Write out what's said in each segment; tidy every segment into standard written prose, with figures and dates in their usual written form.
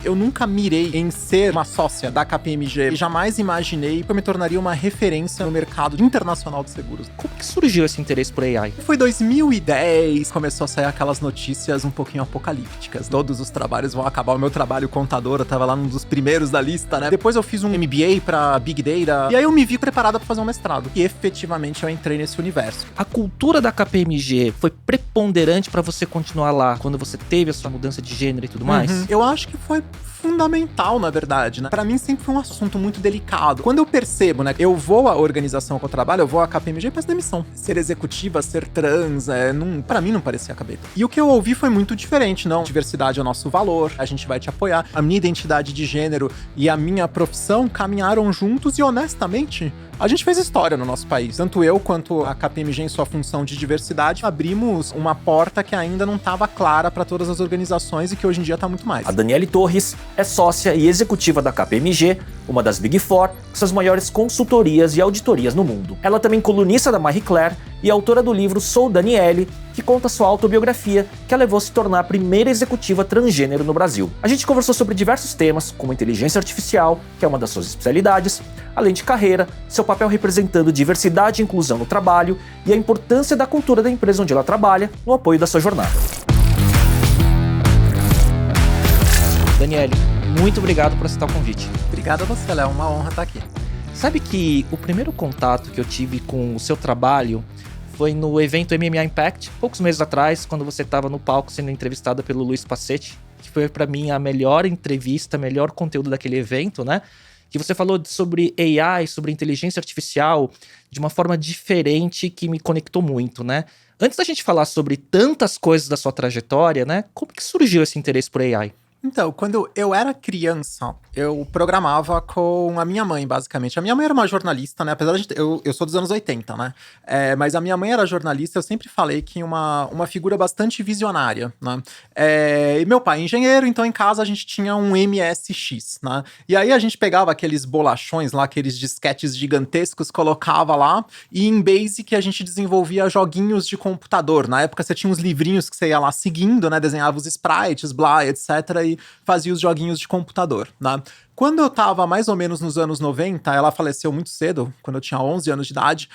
Eu nunca mirei em ser uma sócia da KPMG e jamais imaginei que eu me tornaria uma referência no mercado internacional de seguros. Como que surgiu esse interesse por AI? Foi 2010, começou a sair aquelas notícias um pouquinho apocalípticas. Todos os trabalhos vão acabar. O meu trabalho contador, eu tava lá num dos primeiros da lista, né? Depois eu fiz um MBA pra Big Data, e aí eu me vi preparada pra fazer um mestrado. E efetivamente eu entrei nesse universo. A cultura da KPMG foi preponderante pra você continuar lá, quando você teve a sua mudança de gênero e tudo mais? Eu acho que foi fundamental, na verdade, né? Pra mim sempre foi um assunto muito delicado. Quando eu percebo, né, eu vou à organização que eu trabalho, eu vou à KPMG e peço demissão. Ser executiva, ser trans, pra mim não parecia cabeça. E o que eu ouvi foi muito diferente, não. Diversidade é o nosso valor, a gente vai te apoiar. A minha identidade de gênero e a minha profissão caminharam juntos e, honestamente, a gente fez história no nosso país. Tanto eu quanto a KPMG, em sua função de diversidade, abrimos uma porta que ainda não estava clara para todas as organizações e que hoje em dia está muito mais. A Daniele Torres é sócia e executiva da KPMG, uma das Big Four, com suas maiores consultorias e auditorias no mundo. Ela também é colunista da Marie Claire e autora do livro Sou Daniele, que conta sua autobiografia que a levou a se tornar a primeira executiva transgênero no Brasil. A gente conversou sobre diversos temas, como inteligência artificial, que é uma das suas especialidades, além de carreira, seu papel representando diversidade e inclusão no trabalho e a importância da cultura da empresa onde ela trabalha no apoio da sua jornada. Daniele, muito obrigado por aceitar o convite. Obrigado a você, Léo. É uma honra estar aqui. Sabe que o primeiro contato que eu tive com o seu trabalho foi no evento MMA Impact, poucos meses atrás, quando você estava no palco sendo entrevistada pelo Luiz Passetti, que foi para mim a melhor entrevista, melhor conteúdo daquele evento, né? Que você falou sobre AI, sobre inteligência artificial, de uma forma diferente que me conectou muito, né? Antes da gente falar sobre tantas coisas da sua trajetória, né? Como que surgiu esse interesse por AI? Então, quando eu era criança, eu programava com a minha mãe, basicamente. A minha mãe era uma jornalista, né? Apesar de eu sou dos anos 80, né? Mas a minha mãe era jornalista, eu sempre falei que uma figura bastante visionária, né? E meu pai é engenheiro, então em casa a gente tinha um MSX, né? E aí a gente pegava aqueles bolachões lá, aqueles disquetes gigantescos, colocava lá, e em Basic a gente desenvolvia joguinhos de computador. Na época você tinha uns livrinhos que você ia lá seguindo, né? Desenhava os sprites, blá, etc., e fazia os joguinhos de computador, né? Quando eu tava mais ou menos nos anos 90, ela faleceu muito cedo, quando eu tinha 11 anos de idade,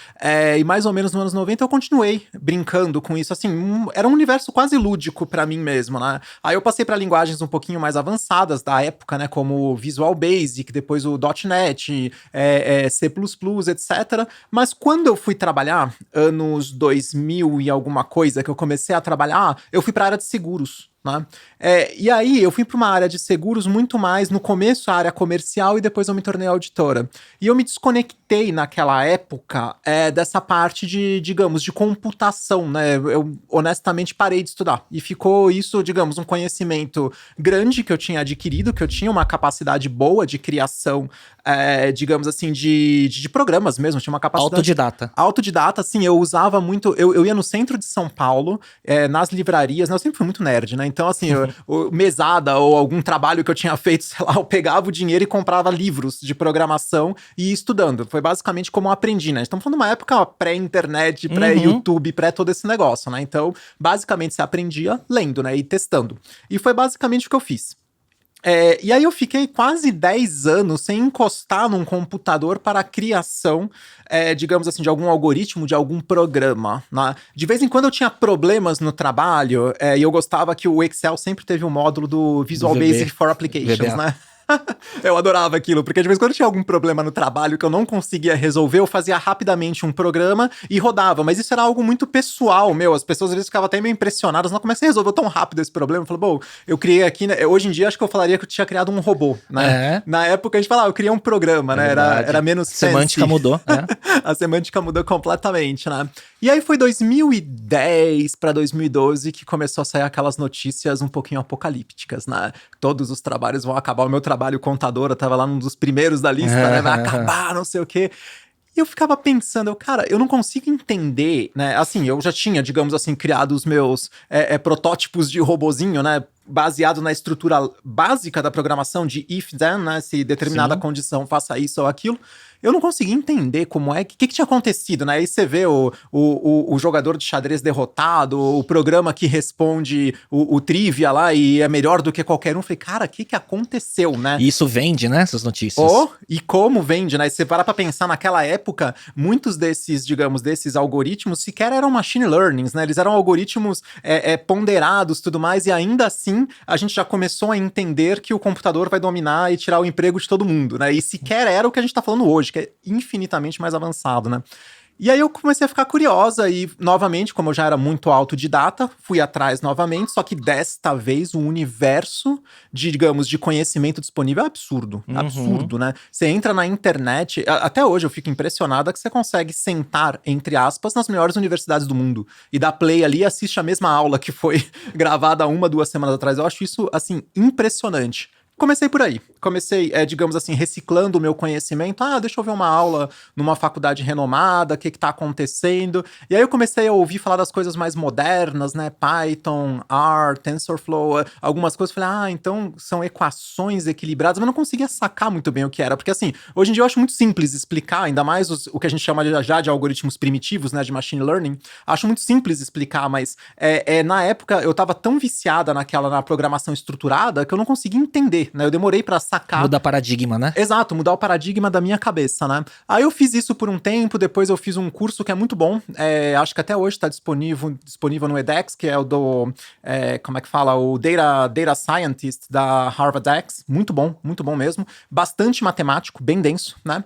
e mais ou menos nos anos 90 eu continuei brincando com isso, assim, era um universo quase lúdico pra mim mesmo, né? Aí eu passei pra linguagens um pouquinho mais avançadas da época, né, como Visual Basic, depois o .NET, C++, etc. Mas quando eu fui trabalhar, anos 2000 e alguma coisa, que eu comecei a trabalhar, eu fui pra área de seguros, né? E aí eu fui para uma área de seguros muito mais, no começo a área comercial e depois eu me tornei auditora. E eu me desconectei naquela época dessa parte de, digamos, de computação, né? Eu honestamente parei de estudar. E ficou isso, digamos, um conhecimento grande que eu tinha adquirido, que eu tinha uma capacidade boa de criação, digamos assim, de programas mesmo, tinha uma capacidade... Autodidata, sim, eu usava muito, eu ia no centro de São Paulo, nas livrarias, né? Eu sempre fui muito nerd, né? Então, assim, mesada ou algum trabalho que eu tinha feito, sei lá, eu pegava o dinheiro e comprava livros de programação e ia estudando. Foi basicamente como eu aprendi, né? Estamos falando de uma época pré-internet, pré-YouTube, pré todo esse negócio, né? Então, basicamente, você aprendia lendo, né? E testando. E foi basicamente o que eu fiz. E aí eu fiquei quase 10 anos sem encostar num computador para a criação, digamos assim, de algum algoritmo, de algum programa, né? De vez em quando eu tinha problemas no trabalho, e eu gostava que o Excel sempre teve um módulo do Visual Basic for Applications, né? Eu adorava aquilo, porque de vez em quando tinha algum problema no trabalho que eu não conseguia resolver, eu fazia rapidamente um programa e rodava, mas isso era algo muito pessoal, meu, as pessoas às vezes ficavam até meio impressionadas, não, como é que você resolveu tão rápido esse problema? Eu falei, bom, eu criei aqui, né? Hoje em dia acho que eu falaria que eu tinha criado um robô, né? Na época a gente falava, eu criei um programa, né? Era menos fancy. A semântica mudou, né? A semântica mudou completamente, né? E aí foi 2010 para 2012 que começou a sair aquelas notícias um pouquinho apocalípticas, né? Todos os trabalhos vão acabar, o meu trabalho contador, eu tava lá num dos primeiros da lista, né? Vai acabar, não sei o quê. E eu ficava pensando, cara, eu não consigo entender, né? Assim, eu já tinha, digamos assim, criado os meus protótipos de robozinho, né? baseado na estrutura básica da programação de if-then, né? Se determinada condição faça isso ou aquilo. Eu não consegui entender como que tinha acontecido, né? Aí você vê o jogador de xadrez derrotado, o programa que responde o trivia lá e é melhor do que qualquer um. Eu falei, cara, o que aconteceu, né? E isso vende, né, essas notícias? E como vende, né? Se você parar pra pensar, naquela época, muitos desses, digamos, desses algoritmos sequer eram machine learnings, né? Eles eram algoritmos ponderados, tudo mais, e ainda assim a gente já começou a entender que o computador vai dominar e tirar o emprego de todo mundo, né? E sequer era o que a gente tá falando hoje, que é infinitamente mais avançado, né? E aí eu comecei a ficar curiosa e, novamente, como eu já era muito autodidata, fui atrás novamente, só que desta vez o universo, digamos, de conhecimento disponível é absurdo. Absurdo, né? Você entra na internet, até hoje eu fico impressionada que você consegue sentar, entre aspas, nas melhores universidades do mundo e dar play ali e assiste a mesma aula que foi gravada 2 semanas atrás. Eu acho isso, assim, impressionante. Comecei por aí. Comecei, digamos assim, reciclando o meu conhecimento. Deixa eu ver uma aula numa faculdade renomada, o que tá acontecendo. E aí eu comecei a ouvir falar das coisas mais modernas, né? Python, R, TensorFlow, algumas coisas. Falei, então são equações equilibradas, mas não conseguia sacar muito bem o que era. Porque assim, hoje em dia eu acho muito simples explicar, ainda mais o que a gente chama já de algoritmos primitivos, né? De machine learning. Acho muito simples explicar, mas na época eu tava tão viciada na programação estruturada que eu não conseguia entender. Né? Eu demorei pra sacar. Mudar paradigma, né? Exato, mudar o paradigma da minha cabeça, né? Aí eu fiz isso por um tempo, depois eu fiz um curso que é muito bom, acho que até hoje tá disponível no edX, que é o do, como é que fala? O Data Scientist da Harvard X, muito bom mesmo, bastante matemático, bem denso, né?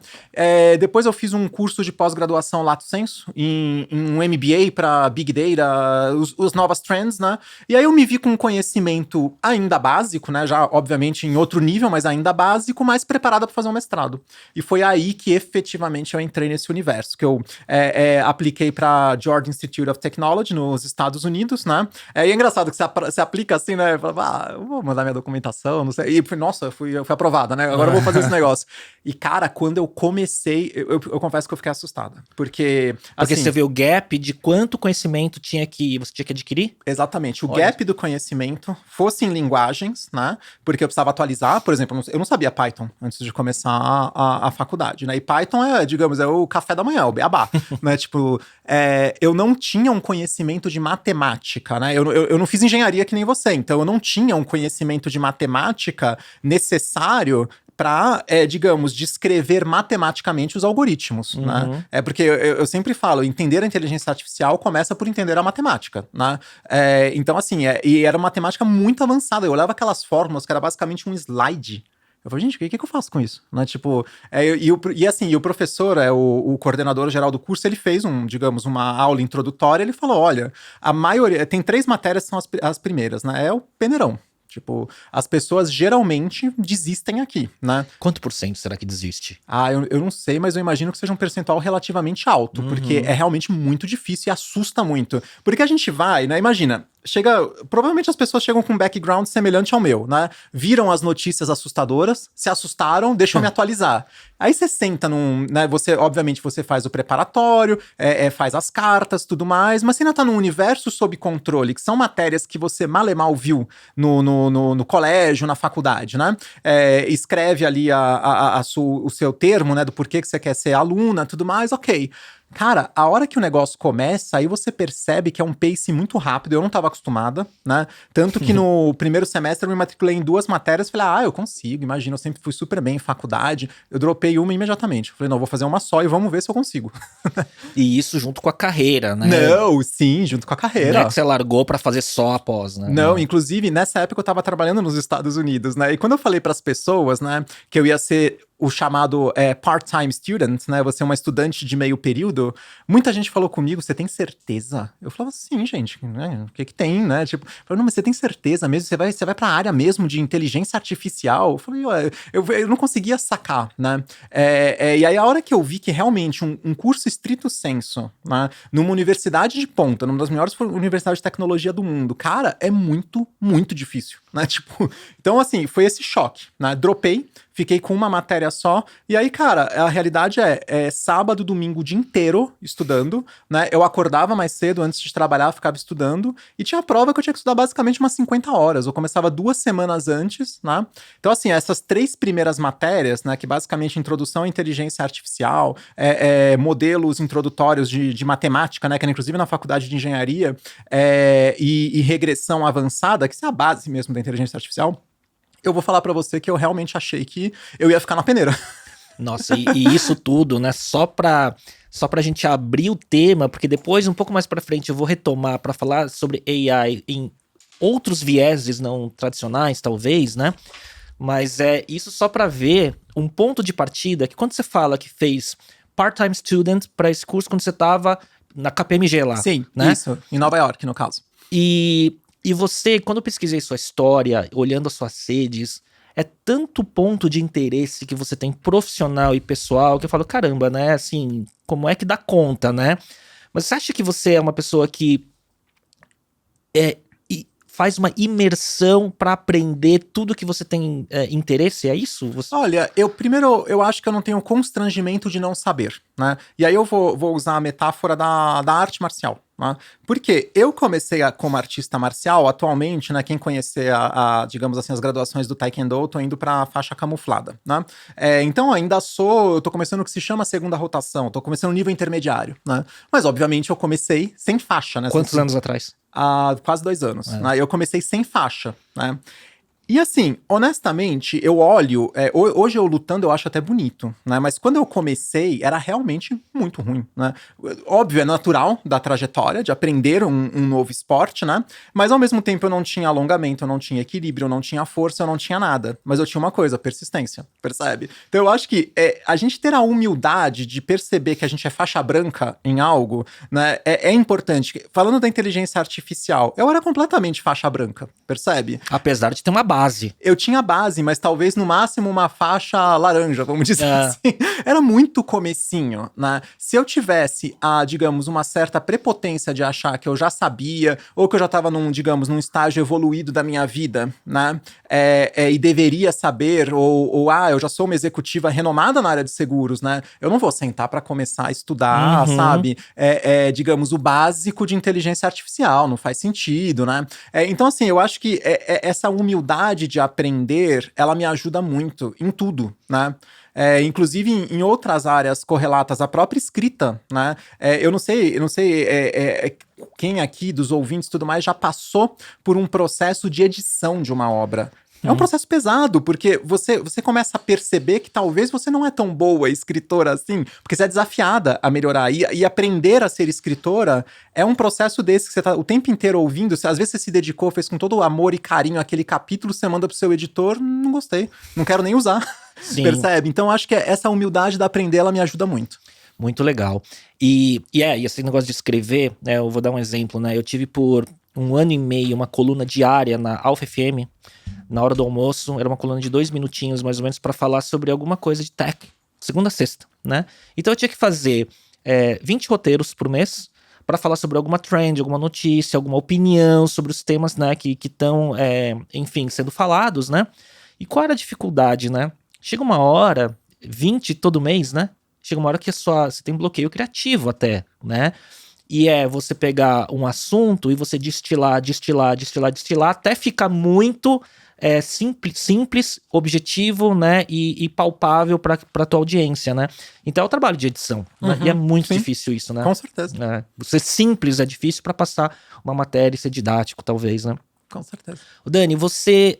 Depois eu fiz um curso de pós-graduação lato sensu, em um MBA pra Big Data, os novas trends, né? E aí eu me vi com um conhecimento ainda básico, né? Já, obviamente, em outro nível, mas ainda básico, mais preparada para fazer um mestrado. E foi aí que efetivamente eu entrei nesse universo, que eu apliquei para Georgia Institute of Technology nos Estados Unidos, né? E é engraçado que você aplica assim, né? Eu falava, eu vou mandar minha documentação, não sei. E nossa, eu fui aprovada, né? Agora eu vou fazer esse negócio. E cara, quando eu comecei, eu confesso que eu fiquei assustada. Porque assim, você vê o gap de quanto conhecimento você tinha que adquirir? Exatamente. O gap do conhecimento fosse em linguagens, né? Porque eu precisava atualizar, por exemplo, eu não sabia Python antes de começar a faculdade, né? E Python digamos, é o café da manhã, o beabá, né? Tipo, eu não tinha um conhecimento de matemática, né? Eu não fiz engenharia que nem você, então eu não tinha um conhecimento de matemática necessário para, digamos, descrever matematicamente os algoritmos, né? Porque eu sempre falo, entender a inteligência artificial começa por entender a matemática, né? Então, assim, e era uma matemática muito avançada. Eu olhava aquelas fórmulas que era basicamente um slide. Eu falei, gente, o que eu faço com isso? Né? Tipo, e o professor, o coordenador geral do curso, ele fez uma aula introdutória, ele falou, olha, a maioria, tem 3 matérias que são as primeiras, né? É o peneirão. Tipo, as pessoas geralmente desistem aqui, né? Quanto por cento será que desiste? Eu não sei, mas eu imagino que seja um percentual relativamente alto, porque é realmente muito difícil e assusta muito. Porque a gente vai, né? Imagina, provavelmente as pessoas chegam com um background semelhante ao meu, né? Viram as notícias assustadoras, se assustaram, deixam me atualizar. Aí você senta né? Obviamente, você faz o preparatório, faz as cartas, tudo mais, mas você ainda tá num universo sob controle, que são matérias que você mal e mal viu no colégio, na faculdade, né? Escreve ali o seu termo, né? Do porquê que você quer ser aluna, tudo mais, ok. Cara, a hora que o negócio começa, aí você percebe que é um pace muito rápido, eu não estava acostumada, né? Tanto que no primeiro semestre eu me matriculei em 2 matérias, falei, eu consigo, imagina, eu sempre fui super bem em faculdade, eu dropei uma imediatamente. Falei, não, vou fazer uma só e vamos ver se eu consigo. E isso junto com a carreira, né? Não, sim, junto com a carreira. Não é que você largou pra fazer só após, né? Não, inclusive, nessa época eu tava trabalhando nos Estados Unidos, né? E quando eu falei pras pessoas, né, que eu ia ser o chamado part-time student, né? Você é uma estudante de meio período. Muita gente falou comigo, você tem certeza? Eu falava, sim, gente, né? O que tem, né? Tipo, eu falei, não, mas você tem certeza mesmo? Você vai pra área mesmo de inteligência artificial? Eu falei, eu não conseguia sacar, né? E aí a hora que eu vi que realmente um curso estrito sensu, né? Numa universidade de ponta, numa das melhores universidades de tecnologia do mundo, cara, é muito, muito difícil, né? Tipo, então assim, foi esse choque, né? Dropei, fiquei com uma matéria só, e aí, cara, a realidade é sábado, domingo, o dia inteiro estudando, né? Eu acordava mais cedo antes de trabalhar, ficava estudando, e tinha prova que eu tinha que estudar basicamente umas 50 horas. Eu começava 2 semanas antes, né? Então, assim, essas 3 primeiras matérias, né? Que basicamente introdução à inteligência artificial, modelos introdutórios de matemática, né? Que era inclusive na faculdade de engenharia, e regressão avançada, que isso é a base mesmo da inteligência artificial. Eu vou falar pra você que eu realmente achei que eu ia ficar na peneira. Nossa, e isso tudo, né? Só pra gente abrir o tema, porque depois, um pouco mais pra frente, eu vou retomar pra falar sobre AI em outros vieses não tradicionais, talvez, né? Mas é isso só pra ver um ponto de partida, que quando você fala que fez part-time student pra esse curso, quando você tava na KPMG lá. Sim, né? isso. Em Nova York, no caso. E você, quando eu pesquisei sua história, olhando as suas sedes, é tanto ponto de interesse que você tem profissional e pessoal que eu falo, caramba, né? Assim, como é que dá conta, né? Mas você acha que você é uma pessoa que faz uma imersão para aprender tudo que você tem interesse? É isso? Olha, eu acho que eu não tenho constrangimento de não saber, né? E aí eu vou usar a metáfora da arte marcial, né? Porque eu comecei como artista marcial, atualmente, né? Quem conhecer digamos assim, as graduações do Taekwondo, eu tô indo pra faixa camuflada, né? Então eu tô começando o que se chama segunda rotação, tô começando o nível intermediário, né? Mas obviamente eu comecei sem faixa, né? Quantos anos atrás? Há quase 2 anos, né? Eu comecei sem faixa, né? E assim, honestamente, eu olho. Hoje eu lutando, eu acho até bonito, né? Mas quando eu comecei, era realmente muito ruim, né? Óbvio, é natural da trajetória de aprender um novo esporte, né? Mas ao mesmo tempo eu não tinha alongamento, eu não tinha equilíbrio, eu não tinha força, eu não tinha nada. Mas eu tinha uma coisa, persistência, percebe? Então eu acho que a gente ter a humildade de perceber que a gente é faixa branca em algo, né? É importante. Falando da inteligência artificial, eu era completamente faixa branca, percebe? Apesar de ter uma base. Eu tinha base, mas talvez no máximo uma faixa laranja, vamos dizer assim. Era muito comecinho, né? Se eu tivesse, digamos, uma certa prepotência de achar que eu já sabia, ou que eu já tava num estágio evoluído da minha vida, né? E deveria saber, ou eu já sou uma executiva renomada na área de seguros, né? Eu não vou sentar para começar a estudar, sabe? Digamos, o básico de inteligência artificial, não faz sentido, né? Então, assim, eu acho que essa humildade de aprender, ela me ajuda muito em tudo, né? Inclusive em outras áreas correlatas à própria escrita, né? Eu não sei quem aqui dos ouvintes e tudo mais já passou por um processo de edição de uma obra. É um processo pesado, porque você começa a perceber que talvez você não é tão boa escritora assim, porque você é desafiada a melhorar. E aprender a ser escritora é um processo desse que você tá o tempo inteiro ouvindo. Às vezes você se dedicou, fez com todo o amor e carinho aquele capítulo, você manda pro seu editor, não gostei, não quero nem usar. Sim. Percebe? Então acho que essa humildade da aprender, ela me ajuda muito. Muito legal. E esse negócio de escrever, né, eu vou dar um exemplo, né? Eu tive por 1 ano e meio uma coluna diária na Alfa FM, na hora do almoço. Era uma coluna de 2 minutinhos, mais ou menos, para falar sobre alguma coisa de tech, segunda a sexta, né? Então eu tinha que fazer 20 roteiros por mês para falar sobre alguma trend, alguma notícia, alguma opinião sobre os temas, né, que estão, enfim, sendo falados, né? E qual era a dificuldade, né? Chega uma hora, 20 todo mês, né? Chega uma hora que você tem bloqueio criativo até, né? E você pegar um assunto e você destilar, até ficar muito simples, objetivo, né? E palpável para tua audiência, né? Então é o trabalho de edição, né? E é muito difícil isso, né? Com certeza. Ser simples é difícil para passar uma matéria e ser didático, talvez, né? Com certeza. Dani, você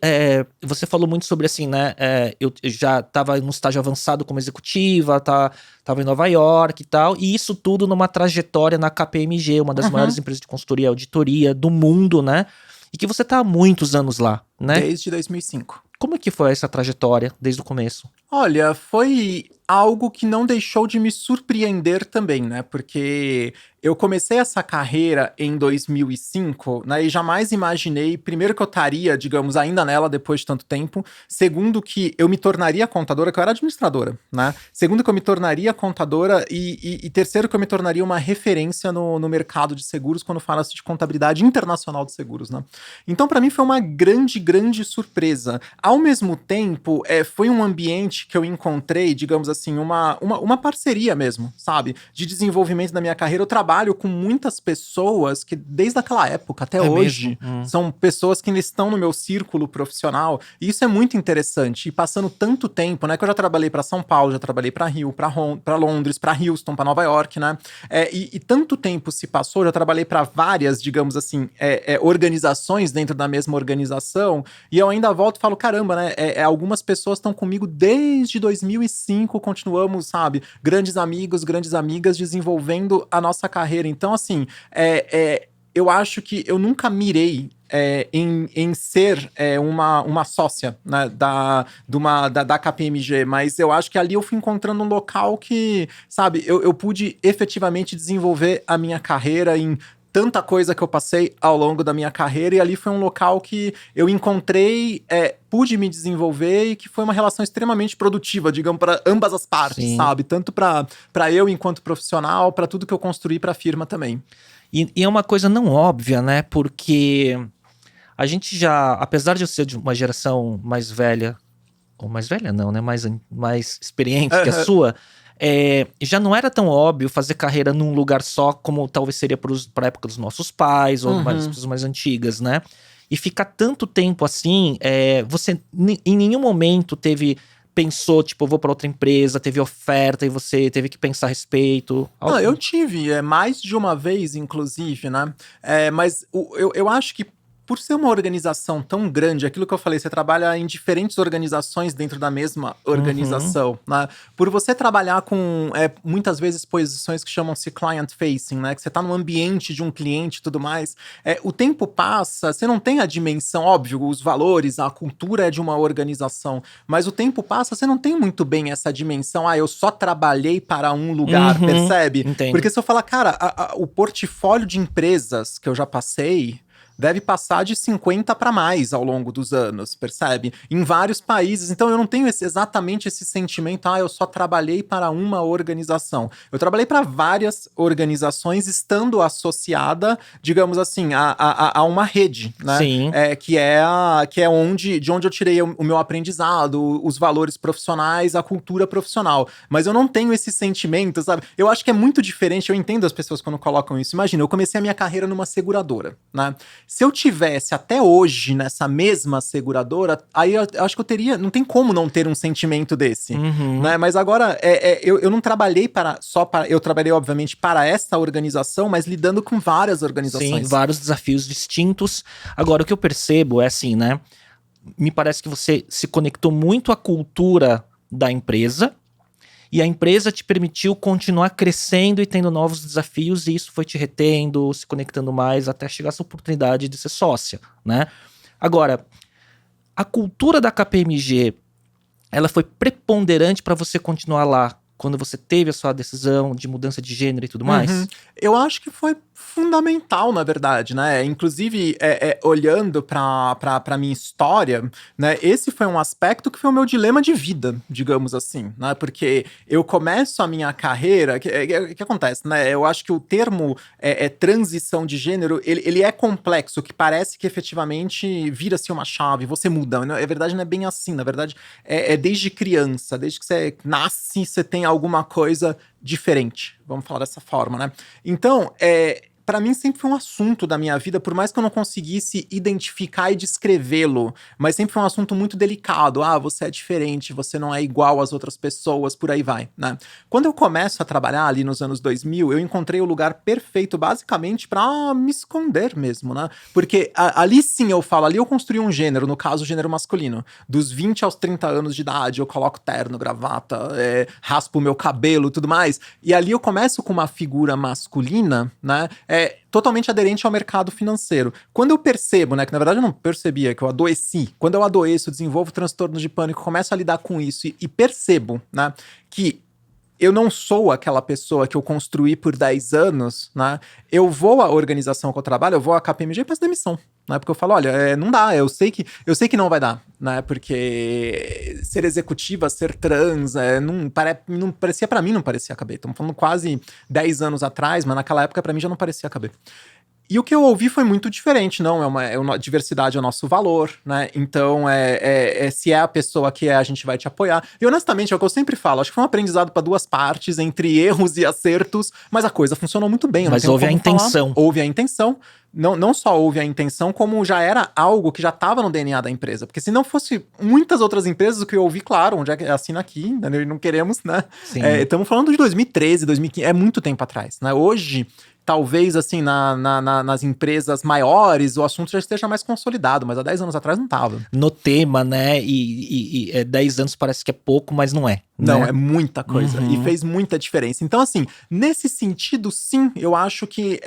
falou muito sobre assim, né? Eu já estava no estágio avançado como executiva, tava em Nova York e tal, e isso tudo numa trajetória na KPMG, uma das maiores empresas de consultoria e auditoria do mundo, né? E que você tá há muitos anos lá, né? Desde 2005. Como é que foi essa trajetória desde o começo? Olha, foi algo que não deixou de me surpreender também, né? Porque Eu comecei essa carreira em 2005, né, e jamais imaginei, primeiro, que eu estaria, digamos, ainda nela depois de tanto tempo. Segundo, que eu me tornaria contadora, que eu era administradora, né? Segundo, que eu me tornaria contadora. E terceiro, que eu me tornaria uma referência no mercado de seguros quando fala-se de contabilidade internacional de seguros, né? Então, para mim, foi uma grande, grande surpresa. Ao mesmo tempo, foi um ambiente que eu encontrei, digamos assim, uma parceria mesmo, sabe? De desenvolvimento da minha carreira. Eu trabalho com muitas pessoas que, desde aquela época até hoje, são pessoas que ainda estão no meu círculo profissional, e isso é muito interessante. E passando tanto tempo, né, que eu já trabalhei para São Paulo, já trabalhei para Rio, para Londres, para Houston, para Nova York, né, e tanto tempo se passou, já trabalhei para várias, digamos assim, organizações dentro da mesma organização, e eu ainda volto e falo, caramba, né, algumas pessoas estão comigo desde 2005, continuamos, sabe, grandes amigos, grandes amigas, desenvolvendo a nossa carreira. Então, assim, eu acho que eu nunca mirei em ser uma sócia, né, da KPMG, mas eu acho que ali eu fui encontrando um local que, sabe, eu pude efetivamente desenvolver a minha carreira em tanta coisa que eu passei ao longo da minha carreira, e ali foi um local que eu encontrei, pude me desenvolver, e que foi uma relação extremamente produtiva, digamos, para ambas as partes, Sim. sabe? Tanto para eu enquanto profissional, para tudo que eu construí para a firma também. E é uma coisa não óbvia, né? Porque a gente já, apesar de eu ser de uma geração mais velha, ou mais velha não, né? Mais experiente que a sua, já não era tão óbvio fazer carreira num lugar só, como talvez seria para a época dos nossos pais, ou mais, pessoas mais antigas, né? E ficar tanto tempo assim, você em nenhum momento pensou, tipo, eu vou para outra empresa, teve oferta e você teve que pensar a respeito? Não, eu tive, mais de uma vez, inclusive, né? Mas eu acho que, por ser uma organização tão grande, aquilo que eu falei, você trabalha em diferentes organizações dentro da mesma organização, né? Por você trabalhar com, muitas vezes, posições que chamam-se client-facing, né? Que você tá no ambiente de um cliente e tudo mais. O tempo passa, você não tem a dimensão, óbvio, os valores, a cultura é de uma organização, mas o tempo passa, você não tem muito bem essa dimensão, eu só trabalhei para um lugar, percebe? Entendo. Porque se eu falar, cara, o portfólio de empresas que eu já passei deve passar de 50 para mais ao longo dos anos, percebe? Em vários países. Então eu não tenho exatamente esse sentimento, eu só trabalhei para uma organização. Eu trabalhei para várias organizações, estando associada, digamos assim, a uma rede, né? Sim. Que é de onde eu tirei o meu aprendizado, os valores profissionais, a cultura profissional. Mas eu não tenho esse sentimento, sabe? Eu acho que é muito diferente, eu entendo as pessoas quando colocam isso. Imagina, eu comecei a minha carreira numa seguradora, né? Se eu tivesse até hoje nessa mesma seguradora, aí eu acho que eu teria. Não tem como não ter um sentimento desse. Né? Mas agora, eu não trabalhei eu trabalhei, obviamente, para essa organização, mas lidando com várias organizações. Sim, vários desafios distintos. Agora, o que eu percebo é assim, né? Me parece que você se conectou muito à cultura da empresa. E a empresa te permitiu continuar crescendo e tendo novos desafios, e isso foi te retendo, se conectando mais, até chegar essa oportunidade de ser sócia, né? Agora, a cultura da KPMG, ela foi preponderante para você continuar lá, quando você teve a sua decisão de mudança de gênero e tudo mais? Eu acho que foi fundamental, na verdade, né? Inclusive, olhando pra minha história, né? Esse foi um aspecto que foi o meu dilema de vida, digamos assim, né? Porque eu começo a minha carreira... que acontece, né? Eu acho que o termo transição de gênero, ele é complexo, que parece que efetivamente vira-se uma chave, você muda. Na verdade, não é bem assim. Na verdade, desde criança, desde que você nasce, você tem alguma coisa diferente, vamos falar dessa forma, né? Então, para mim sempre foi um assunto da minha vida, por mais que eu não conseguisse identificar e descrevê-lo, mas sempre foi um assunto muito delicado. Você é diferente, você não é igual às outras pessoas, por aí vai, né? Quando eu começo a trabalhar ali nos anos 2000, eu encontrei o lugar perfeito, basicamente, para me esconder mesmo, né? Porque ali sim eu falo, ali eu construí um gênero, no caso o gênero masculino. Dos 20 aos 30 anos de idade, eu coloco terno, gravata, raspo o meu cabelo, tudo mais, e ali eu começo com uma figura masculina, né? Totalmente aderente ao mercado financeiro. Quando eu percebo, né, que na verdade eu não percebia, que eu adoeci, quando eu adoeço, desenvolvo transtorno de pânico, começo a lidar com isso e percebo, né, que eu não sou aquela pessoa que eu construí por 10 anos, né? Eu vou à organização que eu trabalho, eu vou à KPMG e peço demissão. Né? Porque eu falo, olha, não dá, eu sei que não vai dar, né? Porque ser executiva, ser trans, não parecia pra mim, não parecia caber. Estamos falando quase 10 anos atrás, mas naquela época pra mim já não parecia caber. E o que eu ouvi foi muito diferente, não, diversidade é o nosso valor, né, então se é a pessoa que a gente vai te apoiar. E honestamente, é o que eu sempre falo, acho que foi um aprendizado para duas partes, entre erros e acertos, mas a coisa funcionou muito bem. Mas houve a intenção. Houve a intenção. Não só houve a intenção, como já era algo que já estava no DNA da empresa. Porque se não fosse muitas outras empresas, o que eu ouvi, claro, onde é que assina aqui, né, não queremos, né? Estamos falando de 2013, 2015, é muito tempo atrás, né? Hoje, talvez, assim, nas empresas maiores, o assunto já esteja mais consolidado, mas há 10 anos atrás não estava. No tema, né? E 10 anos parece que é pouco, mas não é. Não, né? é muita coisa. E fez muita diferença. Então, assim, nesse sentido, sim, eu acho que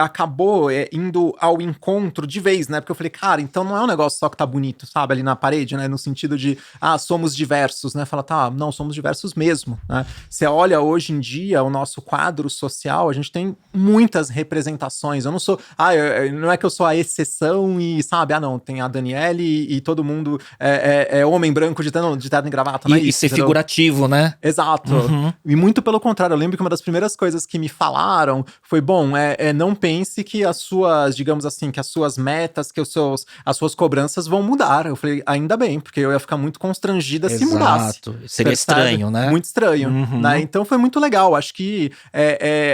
acabou indo ao encontro de vez, né? Porque eu falei, cara, então não é um negócio só que tá bonito, sabe? Ali na parede, né? No sentido de, somos diversos, né? Fala, tá, não, somos diversos mesmo, né? Você olha hoje em dia o nosso quadro social, a gente tem muitas representações. Eu não sou, não é que eu sou a exceção e, sabe, não, tem a Daniele e todo mundo é homem branco de terno e gravata, não é isso? E ser figurativo, né? Exato. E muito pelo contrário, eu lembro que uma das primeiras coisas que me falaram foi, não pense que as suas, digamos assim, que as suas metas, que as suas cobranças vão mudar. Eu falei, ainda bem, porque eu ia ficar muito constrangida se mudasse. Seria estranho, né? Muito estranho, né? Então foi muito legal. Acho que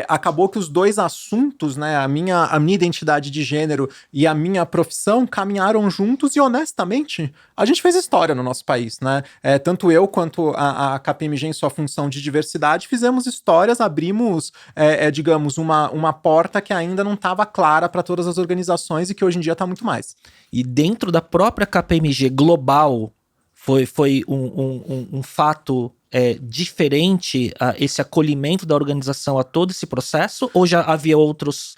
acabou que os dois assuntos, né, a minha identidade de gênero e a minha profissão caminharam juntos e, honestamente, a gente fez história no nosso país, né? Tanto eu quanto a KPMG em sua função de diversidade, fizemos histórias, abrimos, digamos, uma porta que ainda não estava clara para todas as organizações e que hoje em dia está muito mais. E dentro da própria KPMG global, foi um fato diferente esse acolhimento da organização a todo esse processo? Ou já havia outras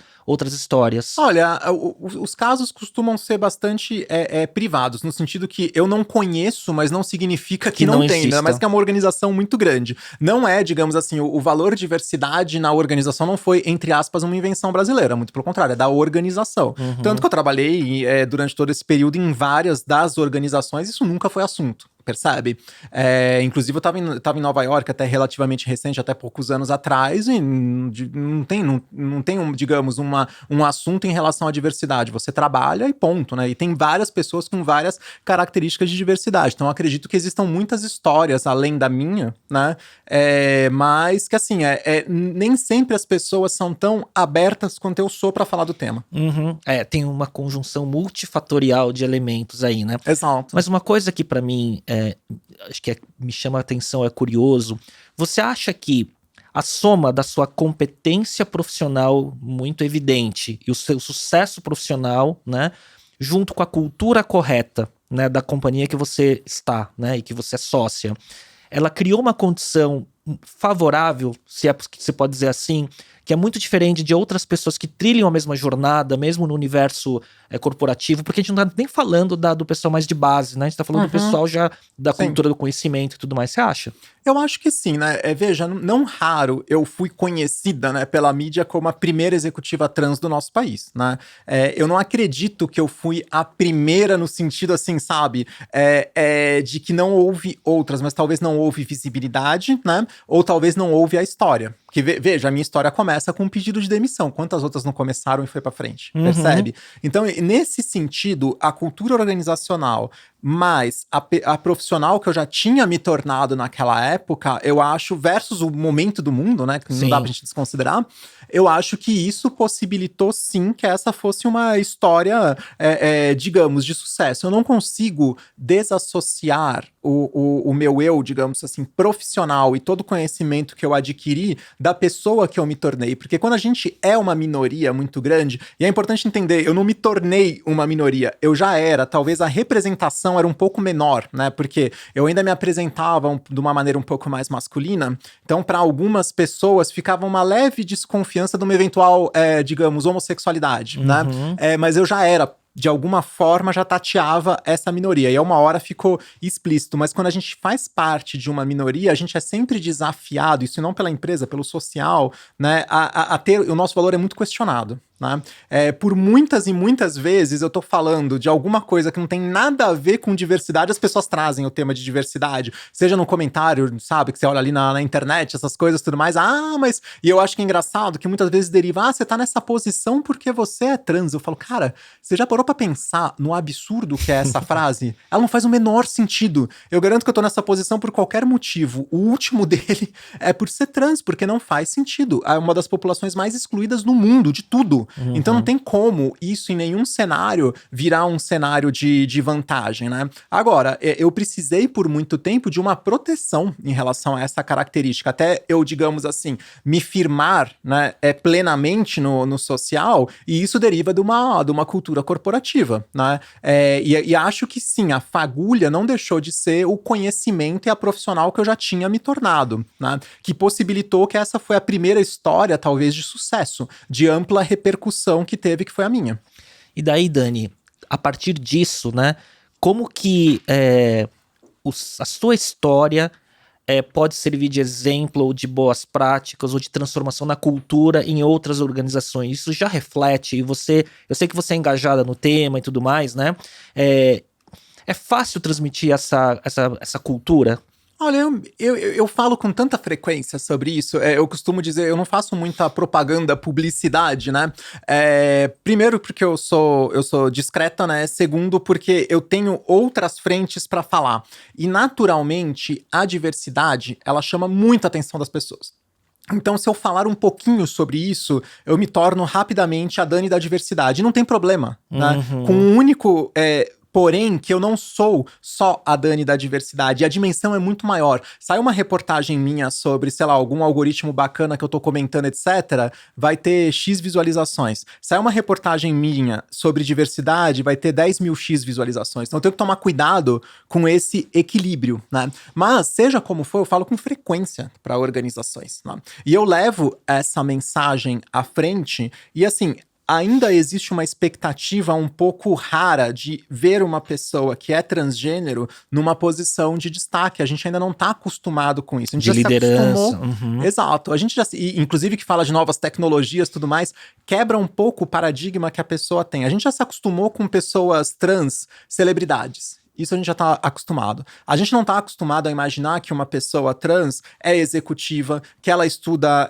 histórias? Olha, os casos costumam ser bastante privados, no sentido que eu não conheço, mas não significa que não tem, né? Mas que é uma organização muito grande. Não é, digamos assim, o valor diversidade na organização não foi, entre aspas, uma invenção brasileira, muito pelo contrário, é da organização. Tanto que eu trabalhei durante todo esse período em várias das organizações, isso nunca foi assunto. Percebe? Inclusive, eu tava em Nova York até relativamente recente, até poucos anos atrás, e não tem digamos, um assunto em relação à diversidade. Você trabalha e ponto, né? E tem várias pessoas com várias características de diversidade. Então, eu acredito que existam muitas histórias além da minha, né? Mas que, assim, nem sempre as pessoas são tão abertas quanto eu sou para falar do tema. Tem uma conjunção multifatorial de elementos aí, né? Exato. Mas uma coisa que para mim acho que me chama a atenção, é curioso. Você acha que a soma da sua competência profissional muito evidente e o seu sucesso profissional, né, junto com a cultura correta, né, da companhia que você está, né, e que você é sócia, ela criou uma condição favorável, se você pode dizer assim, que é muito diferente de outras pessoas que trilham a mesma jornada, mesmo no universo corporativo, porque a gente não tá nem falando do pessoal mais de base, né? A gente tá falando do pessoal já da cultura do conhecimento e tudo mais. Você acha? Eu acho que sim, né? Veja, não raro eu fui conhecida, né, pela mídia como a primeira executiva trans do nosso país, né? Eu não acredito que eu fui a primeira no sentido, assim, sabe? De que não houve outras, mas talvez não houve visibilidade, né? Ou talvez não houve a história. Porque, veja, a minha história começa com um pedido de demissão. Quantas outras não começaram e foi pra frente? Percebe? Então, nesse sentido, a cultura organizacional, mais a profissional que eu já tinha me tornado naquela época, eu acho, versus o momento do mundo, né? Que não dá pra gente desconsiderar, eu acho que isso possibilitou, sim, que essa fosse uma história, digamos, de sucesso. Eu não consigo desassociar o meu eu, digamos assim, profissional e todo o conhecimento que eu adquiri da pessoa que eu me tornei. Porque quando a gente é uma minoria muito grande, e é importante entender, eu não me tornei uma minoria, eu já era, talvez a representação era um pouco menor, né? Porque eu ainda me apresentava de uma maneira um pouco mais masculina, então para algumas pessoas ficava uma leve desconfiança de uma eventual, digamos, homossexualidade, né? Mas eu já era de alguma forma já tateava essa minoria. E a uma hora ficou explícito, mas quando a gente faz parte de uma minoria, a gente é sempre desafiado, isso não pela empresa, pelo social, né, a ter, o nosso valor é muito questionado. Né? Por muitas e muitas vezes eu tô falando de alguma coisa que não tem nada a ver com diversidade, as pessoas trazem o tema de diversidade, seja no comentário, sabe, que você olha ali na internet, essas coisas tudo mais, mas... E eu acho que é engraçado que muitas vezes deriva, você tá nessa posição porque você é trans. Eu falo, cara, você já parou pra pensar no absurdo que é essa frase? Ela não faz o menor sentido. Eu garanto que eu tô nessa posição por qualquer motivo. O último dele é por ser trans, porque não faz sentido. É uma das populações mais excluídas no mundo, de tudo. Então não tem como isso em nenhum cenário virar um cenário de vantagem, né? Agora, eu precisei por muito tempo de uma proteção em relação a essa característica. Até eu, digamos assim, me firmar, né, plenamente no social, e isso deriva de uma cultura corporativa, né? E acho que sim, a fagulha não deixou de ser o conhecimento e a profissional que eu já tinha me tornado, né? Que possibilitou que essa foi a primeira história, talvez, de sucesso, de ampla repercussão que teve, que foi a minha. E daí, Dani, a partir disso, né, como que a sua história pode servir de exemplo ou de boas práticas ou de transformação na cultura em outras organizações? Isso já reflete, e eu sei que você é engajada no tema e tudo mais, né? É fácil transmitir essa cultura? Olha, eu falo com tanta frequência sobre isso, eu costumo dizer, eu não faço muita propaganda, publicidade, né? Primeiro porque eu sou discreta, né? Segundo porque eu tenho outras frentes para falar. E naturalmente, a diversidade, ela chama muita atenção das pessoas. Então, se eu falar um pouquinho sobre isso, eu me torno rapidamente a Dani da diversidade. E não tem problema, né? Com um único... Porém, que eu não sou só a Dani da diversidade, e a dimensão é muito maior. Sai uma reportagem minha sobre, sei lá, algum algoritmo bacana que eu tô comentando, etc., vai ter X visualizações. Sai uma reportagem minha sobre diversidade, vai ter 10 mil X visualizações. Então eu tenho que tomar cuidado com esse equilíbrio, né? Mas, seja como for, eu falo com frequência para organizações, né? E eu levo essa mensagem à frente, e assim... Ainda existe uma expectativa um pouco rara de ver uma pessoa que é transgênero numa posição de destaque. A gente ainda não está acostumado com isso. A gente de já liderança. Se acostumou. Exato. A gente já, inclusive que fala de novas tecnologias e tudo mais, quebra um pouco o paradigma que a pessoa tem. A gente já se acostumou com pessoas trans, celebridades. Isso a gente já tá acostumado. A gente não tá acostumado a imaginar que uma pessoa trans é executiva, que ela estuda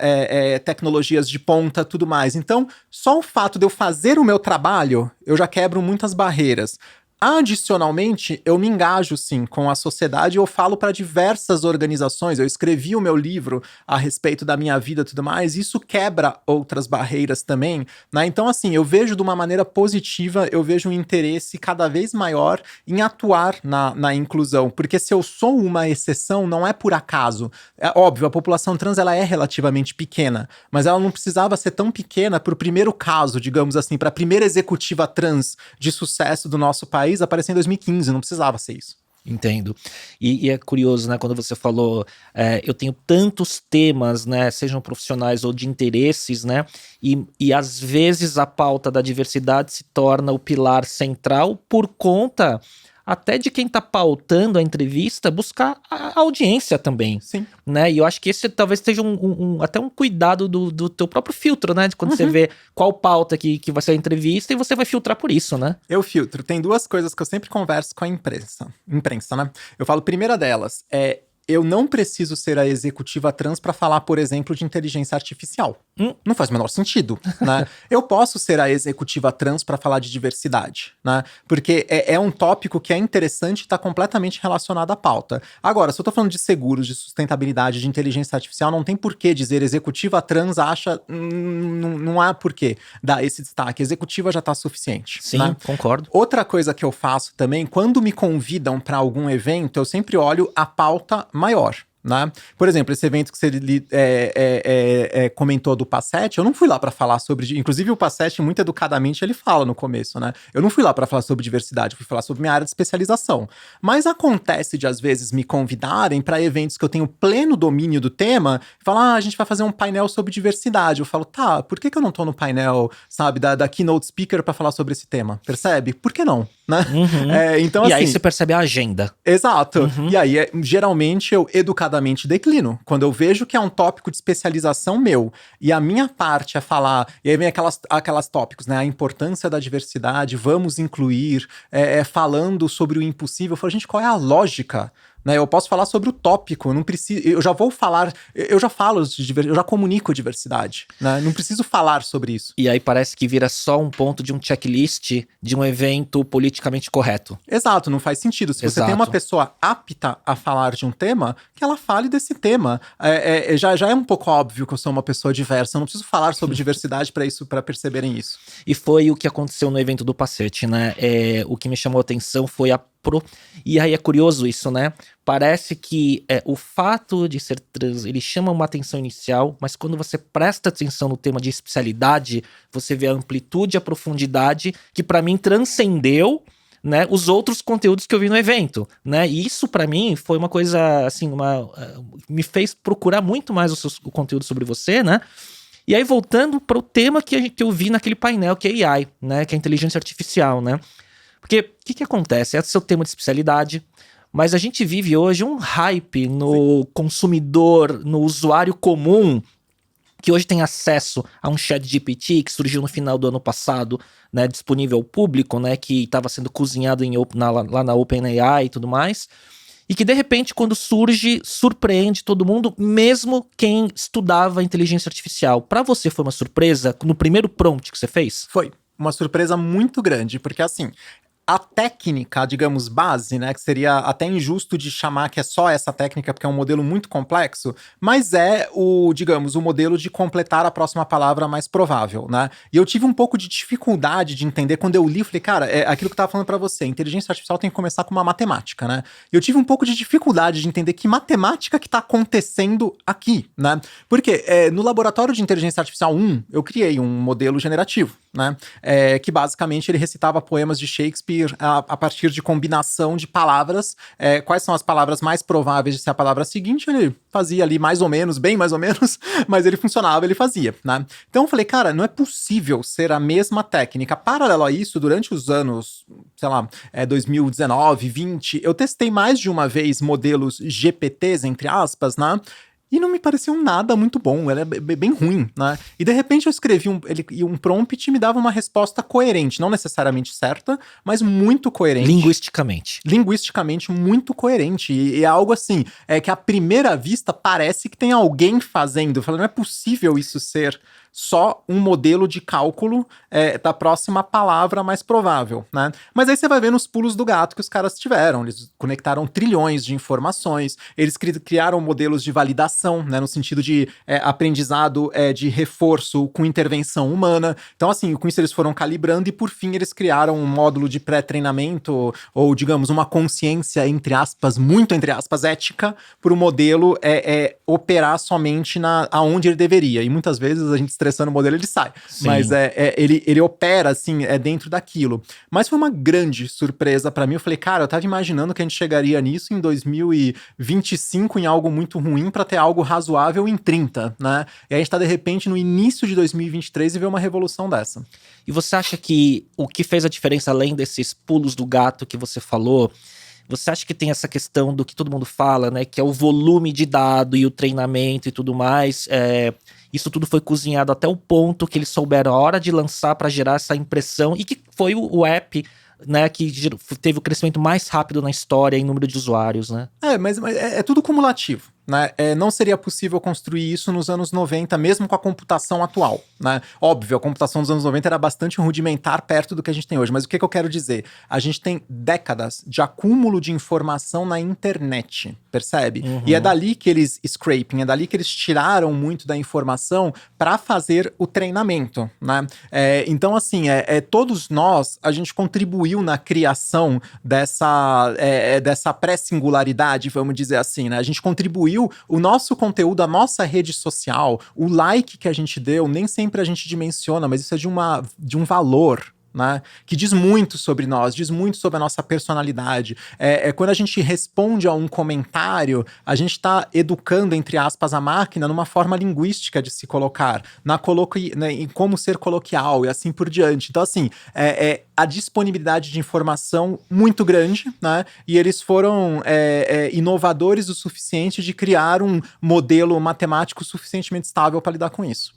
tecnologias de ponta, tudo mais. Então, só o fato de eu fazer o meu trabalho, eu já quebro muitas barreiras. Adicionalmente, eu me engajo, sim, com a sociedade, eu falo para diversas organizações, eu escrevi o meu livro a respeito da minha vida e tudo mais, e isso quebra outras barreiras também, né? Então, assim, eu vejo de uma maneira positiva, eu vejo um interesse cada vez maior em atuar na inclusão, porque se eu sou uma exceção, não é por acaso. É óbvio, a população trans, ela é relativamente pequena, mas ela não precisava ser tão pequena para o primeiro caso, digamos assim, para a primeira executiva trans de sucesso do nosso país, apareceu em 2015, não precisava ser isso. Entendo. E é curioso, né, quando você falou, eu tenho tantos temas, né, sejam profissionais ou de interesses, né, e às vezes a pauta da diversidade se torna o pilar central por conta até de quem tá pautando a entrevista buscar a audiência também. Sim. Né? E eu acho que esse talvez seja até um cuidado do teu próprio filtro, né? De quando você vê qual pauta que vai ser a entrevista e você vai filtrar por isso, né? Eu filtro. Tem duas coisas que eu sempre converso com a imprensa, né? Eu falo, primeira delas, eu não preciso ser a executiva trans para falar, por exemplo, de inteligência artificial. Não faz o menor sentido, né? Eu posso ser a executiva trans para falar de diversidade, né? Porque é um tópico que é interessante e está completamente relacionado à pauta. Agora, se eu tô falando de seguros, de sustentabilidade, de inteligência artificial, não tem por que dizer executiva trans acha... não há por que dar esse destaque. Executiva já tá suficiente. Sim, né? Concordo. Outra coisa que eu faço também, quando me convidam para algum evento, eu sempre olho a pauta maior. né? Por exemplo, esse evento que você comentou do Passetti, eu não fui lá para falar sobre... Inclusive o Passetti, muito educadamente, ele fala no começo, né? Eu não fui lá para falar sobre diversidade, fui falar sobre minha área de especialização. Mas acontece de, às vezes, me convidarem para eventos que eu tenho pleno domínio do tema, e falar, a gente vai fazer um painel sobre diversidade. Eu falo, tá, por que eu não tô no painel, sabe, da keynote speaker para falar sobre esse tema? Percebe? Por que não? Né? Então, e assim, aí você percebe a agenda. Exato. E aí, geralmente, eu educadamente declino. Quando eu vejo que é um tópico de especialização meu, e a minha parte é falar, e aí vem aquelas tópicos, né? A importância da diversidade, vamos incluir, falando sobre o impossível. Eu falo, gente, qual é a lógica? Né, eu posso falar sobre o tópico, não preciso, eu já vou falar, eu já falo eu já comunico diversidade, né? Não preciso falar sobre isso. E aí parece que vira só um ponto de um checklist de um evento politicamente correto. Exato, não faz sentido. Se você tem uma pessoa apta a falar de um tema, que ela fale desse tema. Já é um pouco óbvio que eu sou uma pessoa diversa, eu não preciso falar sobre diversidade para perceberem isso. E foi o que aconteceu no evento do Passetti, né? O que me chamou a atenção foi e aí é curioso isso, né? Parece que o fato de ser trans, ele chama uma atenção inicial, mas quando você presta atenção no tema de especialidade, você vê a amplitude e a profundidade que pra mim transcendeu, né, os outros conteúdos que eu vi no evento, né? E isso pra mim foi uma coisa, assim, me fez procurar muito mais o conteúdo sobre você, né? E aí voltando para o tema que eu vi naquele painel, que é AI, né? Que é a inteligência artificial, né? Porque o que acontece? É o seu tema de especialidade, mas a gente vive hoje um hype no consumidor, no usuário comum, que hoje tem acesso a um chat GPT que surgiu no final do ano passado, né, disponível ao público, né, que estava sendo cozinhado lá na OpenAI e tudo mais, e que de repente quando surge, surpreende todo mundo, mesmo quem estudava inteligência artificial. Para você foi uma surpresa no primeiro prompt que você fez? Foi uma surpresa muito grande, porque assim... A técnica, digamos, base, né, que seria até injusto de chamar que é só essa técnica, porque é um modelo muito complexo, mas é o modelo de completar a próxima palavra mais provável, né? E eu tive um pouco de dificuldade de entender quando eu li, falei, cara, é aquilo que eu tava falando pra você, inteligência artificial tem que começar com uma matemática, né? E eu tive um pouco de dificuldade de entender que matemática que tá acontecendo aqui, né? Porque no laboratório de inteligência artificial 1, eu criei um modelo generativo, né? Que basicamente ele recitava poemas de Shakespeare a partir de combinação de palavras. Quais são as palavras mais prováveis de ser a palavra seguinte? Ele fazia ali mais ou menos, bem mais ou menos, mas ele funcionava, ele fazia, né? Então eu falei, cara, não é possível ser a mesma técnica. Paralelo a isso, durante os anos, sei lá, 2019, 20, eu testei mais de uma vez modelos GPTs, entre aspas, né? E não me pareceu nada muito bom, era bem ruim, né? E de repente eu escrevi um prompt e me dava uma resposta coerente, não necessariamente certa, mas muito coerente. Linguisticamente muito coerente. E é algo assim, que à primeira vista parece que tem alguém fazendo. Eu falei, não é possível isso ser só um modelo de cálculo da próxima palavra mais provável, né? Mas aí você vai ver nos pulos do gato que os caras tiveram. Eles conectaram trilhões de informações, eles criaram modelos de validação, né? No sentido de aprendizado de reforço com intervenção humana. Então, assim, com isso eles foram calibrando e, por fim, eles criaram um módulo de pré-treinamento ou, digamos, uma consciência, entre aspas, muito entre aspas, ética, para o modelo operar somente aonde ele deveria. E muitas vezes a gente estressando o modelo, ele sai. Sim. Mas ele opera, assim, dentro daquilo. Mas foi uma grande surpresa pra mim. Eu falei, cara, eu tava imaginando que a gente chegaria nisso em 2025 em algo muito ruim pra ter algo razoável em 30, né? E a gente tá, de repente, no início de 2023 e vê uma revolução dessa. E você acha que o que fez a diferença, além desses pulos do gato que você falou, você acha que tem essa questão do que todo mundo fala, né? Que é o volume de dado e o treinamento e tudo mais. Isso tudo foi cozinhado até o ponto que eles souberam a hora de lançar para gerar essa impressão. E que foi o app, né, que teve o crescimento mais rápido na história em número de usuários, né? Mas é tudo cumulativo. Né? Não seria possível construir isso nos anos 90, mesmo com a computação atual, né? Óbvio, a computação dos anos 90 era bastante rudimentar perto do que a gente tem hoje, mas o que eu quero dizer? A gente tem décadas de acúmulo de informação na internet, percebe? Uhum. E é dali que eles scraping, é dali que eles tiraram muito da informação para fazer o treinamento, né? Então, assim, todos nós, a gente contribuiu na criação dessa pré-singularidade, vamos dizer assim, né? A gente contribuiu viu, o nosso conteúdo, a nossa rede social, o like que a gente deu, nem sempre a gente dimensiona, mas isso é de um valor, né, que diz muito sobre nós, diz muito sobre a nossa personalidade. Quando a gente responde a um comentário, a gente está educando, entre aspas, a máquina numa forma linguística de se colocar, em como ser coloquial e assim por diante. Então, assim, a disponibilidade de informação muito grande, né, e eles foram inovadores o suficiente de criar um modelo matemático suficientemente estável para lidar com isso.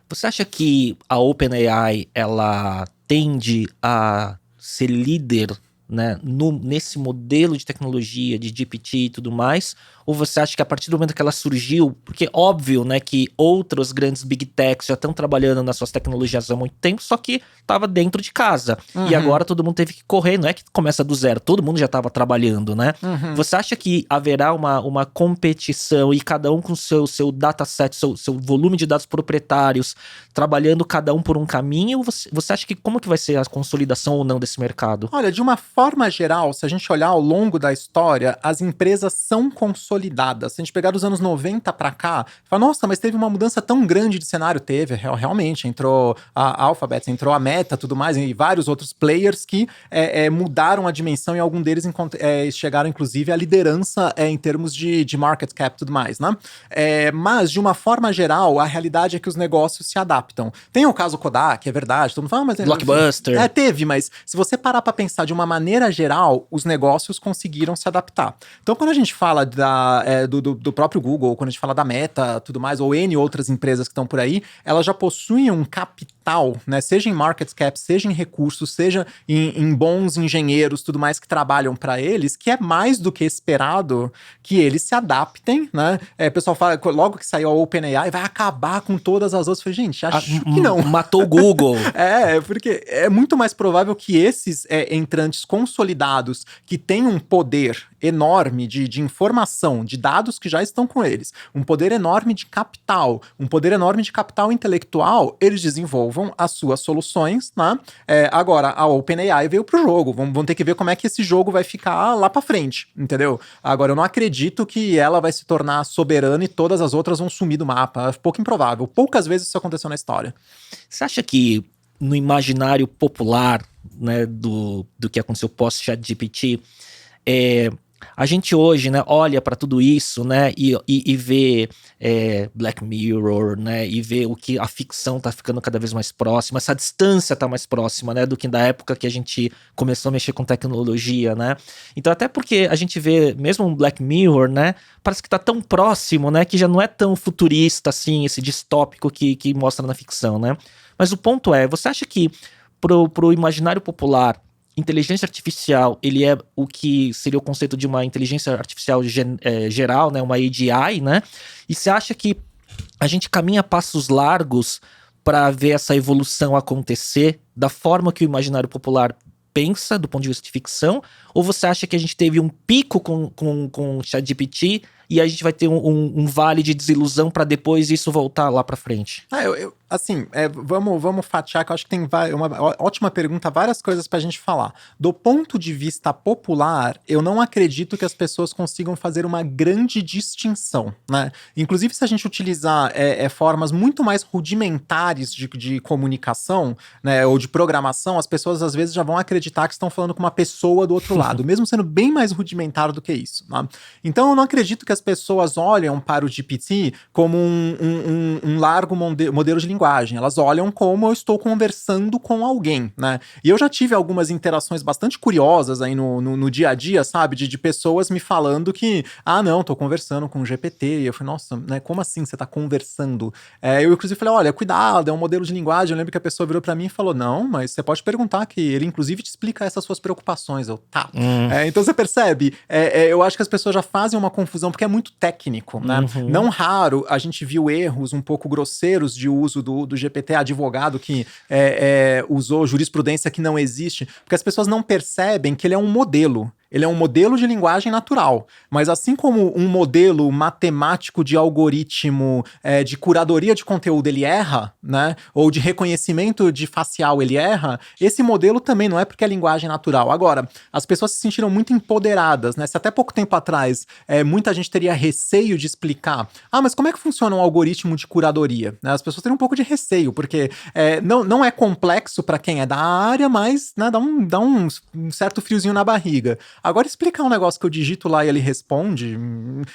Você acha que a OpenAI, ela tende a ser líder, né, nesse modelo de tecnologia, de GPT e tudo mais? Ou você acha que a partir do momento que ela surgiu, porque óbvio, né, que outros grandes big techs já estão trabalhando nas suas tecnologias há muito tempo, só que estava dentro de casa. Uhum. E agora todo mundo teve que correr, não é que começa do zero, todo mundo já estava trabalhando, né? Uhum. Você acha que haverá uma competição e cada um com seu dataset, seu volume de dados proprietários, trabalhando cada um por um caminho? Ou você acha que como que vai ser a consolidação ou não desse mercado? Olha, de uma forma geral, se a gente olhar ao longo da história, as empresas são consolidadas. Se a gente pegar dos anos 90 para cá, fala, nossa, mas teve uma mudança tão grande de cenário. Teve, realmente. Entrou a Alphabet, entrou a Meta, tudo mais, e vários outros players que mudaram a dimensão e algum deles chegaram, inclusive, à liderança em termos de market cap e tudo mais, né? Mas, de uma forma geral, a realidade é que os negócios se adaptam. Tem o caso Kodak, é verdade, todo mundo fala, mas... Blockbuster. Teve, mas se você parar para pensar de uma maneira geral, os negócios conseguiram se adaptar. Então, quando a gente fala do próprio Google, quando a gente fala da Meta, tudo mais, ou N outras empresas que estão por aí, elas já possuem um capital, né, seja em market cap, seja em recursos, seja em bons engenheiros, tudo mais que trabalham para eles, que é mais do que esperado que eles se adaptem, né? O pessoal fala, logo que saiu a OpenAI, vai acabar com todas as outras. Eu falei, gente, acho que não. Matou o Google. Porque é muito mais provável que esses entrantes consolidados, que têm um poder enorme de informação, de dados que já estão com eles, um poder enorme de capital, um poder enorme de capital intelectual, eles desenvolvam as suas soluções, né? Agora, a OpenAI veio pro jogo, vamos ter que ver como é que esse jogo vai ficar lá pra frente, entendeu? Agora, eu não acredito que ela vai se tornar soberana e todas as outras vão sumir do mapa, é pouco improvável, poucas vezes isso aconteceu na história. Você acha que no imaginário popular, né, do que aconteceu pós-ChatGPT, a gente hoje, né, olha para tudo isso, né, e vê Black Mirror, né, e vê o que a ficção tá ficando cada vez mais próxima, essa distância tá mais próxima, né, do que da época que a gente começou a mexer com tecnologia, né. Então até porque a gente vê mesmo um Black Mirror, né, parece que tá tão próximo, né, que já não é tão futurista assim, esse distópico que mostra na ficção, né. Mas o ponto você acha que pro imaginário popular, inteligência artificial, ele é o que seria o conceito de uma inteligência artificial geral, né, uma AGI, né? E você acha que a gente caminha passos largos para ver essa evolução acontecer da forma que o imaginário popular pensa, do ponto de vista de ficção? Ou você acha que a gente teve um pico com o ChatGPT e a gente vai ter um vale de desilusão para depois isso voltar lá para frente? Vamos fatiar, que eu acho que tem uma ótima pergunta, várias coisas pra gente falar. Do ponto de vista popular, eu não acredito que as pessoas consigam fazer uma grande distinção, né? Inclusive, se a gente utilizar formas muito mais rudimentares de comunicação, né, ou de programação, as pessoas às vezes já vão acreditar que estão falando com uma pessoa do outro lado, mesmo sendo bem mais rudimentar do que isso, né? Então, eu não acredito que as pessoas olham para o GPT como um largo modelo de linguagem. Elas olham como eu estou conversando com alguém, né? E eu já tive algumas interações bastante curiosas aí no dia a dia, sabe? De pessoas me falando que, não, tô conversando com o GPT. E eu falei, nossa, né? Como assim você tá conversando? Eu, inclusive, falei, olha, cuidado, é um modelo de linguagem. Eu lembro que a pessoa virou pra mim e falou, não, mas você pode perguntar que ele, inclusive, te explica essas suas preocupações. Eu, tá. Então, você percebe? Eu acho que as pessoas já fazem uma confusão, porque é muito técnico, né? Uhum. Não raro, a gente viu erros um pouco grosseiros de uso do GPT, advogado que usou jurisprudência que não existe, porque as pessoas não percebem que ele é um modelo. ele é um modelo de linguagem natural. Mas assim como um modelo matemático de algoritmo de curadoria de conteúdo ele erra, né? Ou de reconhecimento de facial ele erra, esse modelo também não é porque é linguagem natural. Agora, as pessoas se sentiram muito empoderadas, né? Se até pouco tempo atrás muita gente teria receio de explicar, mas como é que funciona um algoritmo de curadoria? Né? As pessoas têm um pouco de receio, porque não é complexo para quem é da área, mas né, dá um certo friozinho na barriga. Agora, explicar um negócio que eu digito lá e ele responde,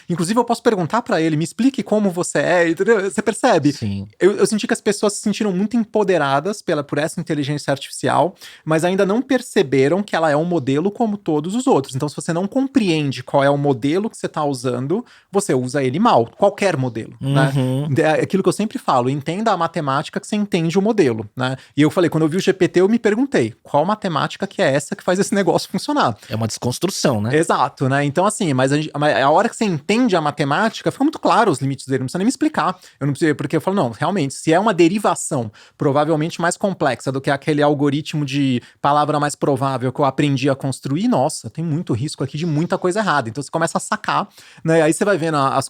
inclusive eu posso perguntar para ele, me explique como você é, entendeu? Você percebe? Sim. Eu senti que as pessoas se sentiram muito empoderadas por essa inteligência artificial, mas ainda não perceberam que ela é um modelo como todos os outros. Então, se você não compreende qual é o modelo que você está usando, você usa ele mal. Qualquer modelo, né? É aquilo que eu sempre falo, entenda a matemática que você entende o modelo, né? E eu falei, quando eu vi o GPT, eu me perguntei, qual matemática que é essa que faz esse negócio funcionar? É uma desconstrução, né? Exato, né? Então, assim, mas a hora que você entende a matemática, fica muito claro os limites dele, não precisa nem me explicar. Eu não preciso, porque eu falo, não, realmente, se é uma derivação provavelmente mais complexa do que aquele algoritmo de palavra mais provável que eu aprendi a construir, nossa, tem muito risco aqui de muita coisa errada. Então você começa a sacar, né? Aí você vai vendo as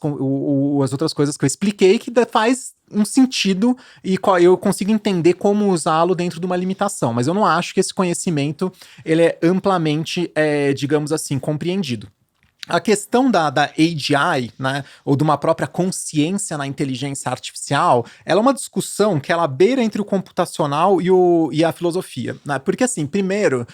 outras coisas que eu expliquei que faz um sentido e eu consigo entender como usá-lo dentro de uma limitação. Mas eu não acho que esse conhecimento ele é amplamente, digamos assim, compreendido. A questão da AGI, né, ou de uma própria consciência na inteligência artificial, ela é uma discussão que ela beira entre o computacional e a filosofia. Né? Porque, assim, primeiro,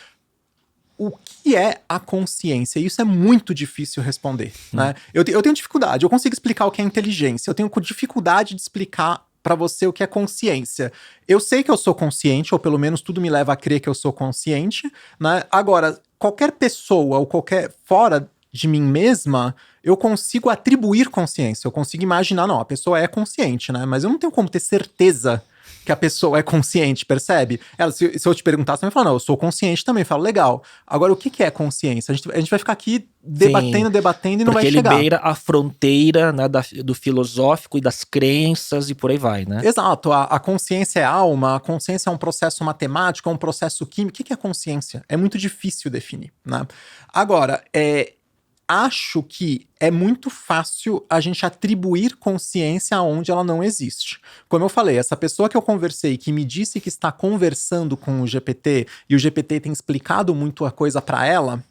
o que é a consciência? Isso é muito difícil responder, né? Eu tenho dificuldade, eu consigo explicar o que é inteligência, eu tenho dificuldade de explicar para você o que é consciência. Eu sei que eu sou consciente, ou pelo menos tudo me leva a crer que eu sou consciente, né? Agora, qualquer pessoa ou qualquer fora de mim mesma, eu consigo atribuir consciência, eu consigo imaginar, não, a pessoa é consciente, né? Mas eu não tenho como ter certeza que a pessoa é consciente, percebe? Se eu te perguntar, você vai falar, não, eu sou consciente também. Eu falo, legal. Agora, o que é consciência? A gente vai ficar aqui debatendo e não vai chegar. Porque ele beira a fronteira, né, do filosófico e das crenças e por aí vai, né? Exato. A consciência é alma, a consciência é um processo matemático, é um processo químico. O que é consciência? É muito difícil definir, né? Agora, acho que é muito fácil a gente atribuir consciência onde ela não existe. Como eu falei, essa pessoa que eu conversei, que me disse que está conversando com o GPT, e o GPT tem explicado muito a coisa para ela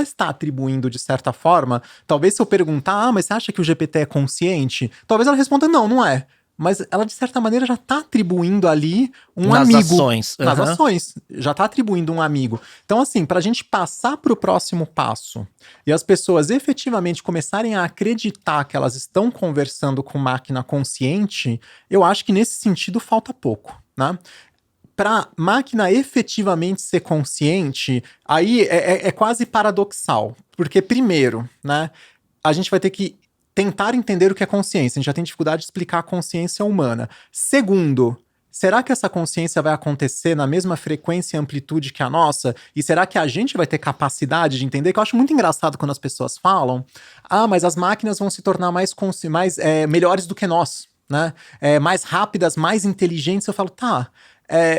está atribuindo de certa forma. Talvez se eu perguntar, mas você acha que o GPT é consciente? Talvez ela responda, não é. Mas ela, de certa maneira, já está atribuindo ali um amigo. Nas ações. Nas ações. Já está atribuindo um amigo. Então, assim, para a gente passar para o próximo passo e as pessoas efetivamente começarem a acreditar que elas estão conversando com máquina consciente, eu acho que nesse sentido falta pouco, né? Para máquina efetivamente ser consciente, aí é quase paradoxal. Porque, primeiro, né, a gente vai ter que tentar entender o que é consciência. A gente já tem dificuldade de explicar a consciência humana. Segundo, será que essa consciência vai acontecer na mesma frequência e amplitude que a nossa? E será que a gente vai ter capacidade de entender? Que eu acho muito engraçado quando as pessoas falam, mas as máquinas vão se tornar melhores do que nós, né? Mais rápidas, mais inteligentes. Eu falo, tá,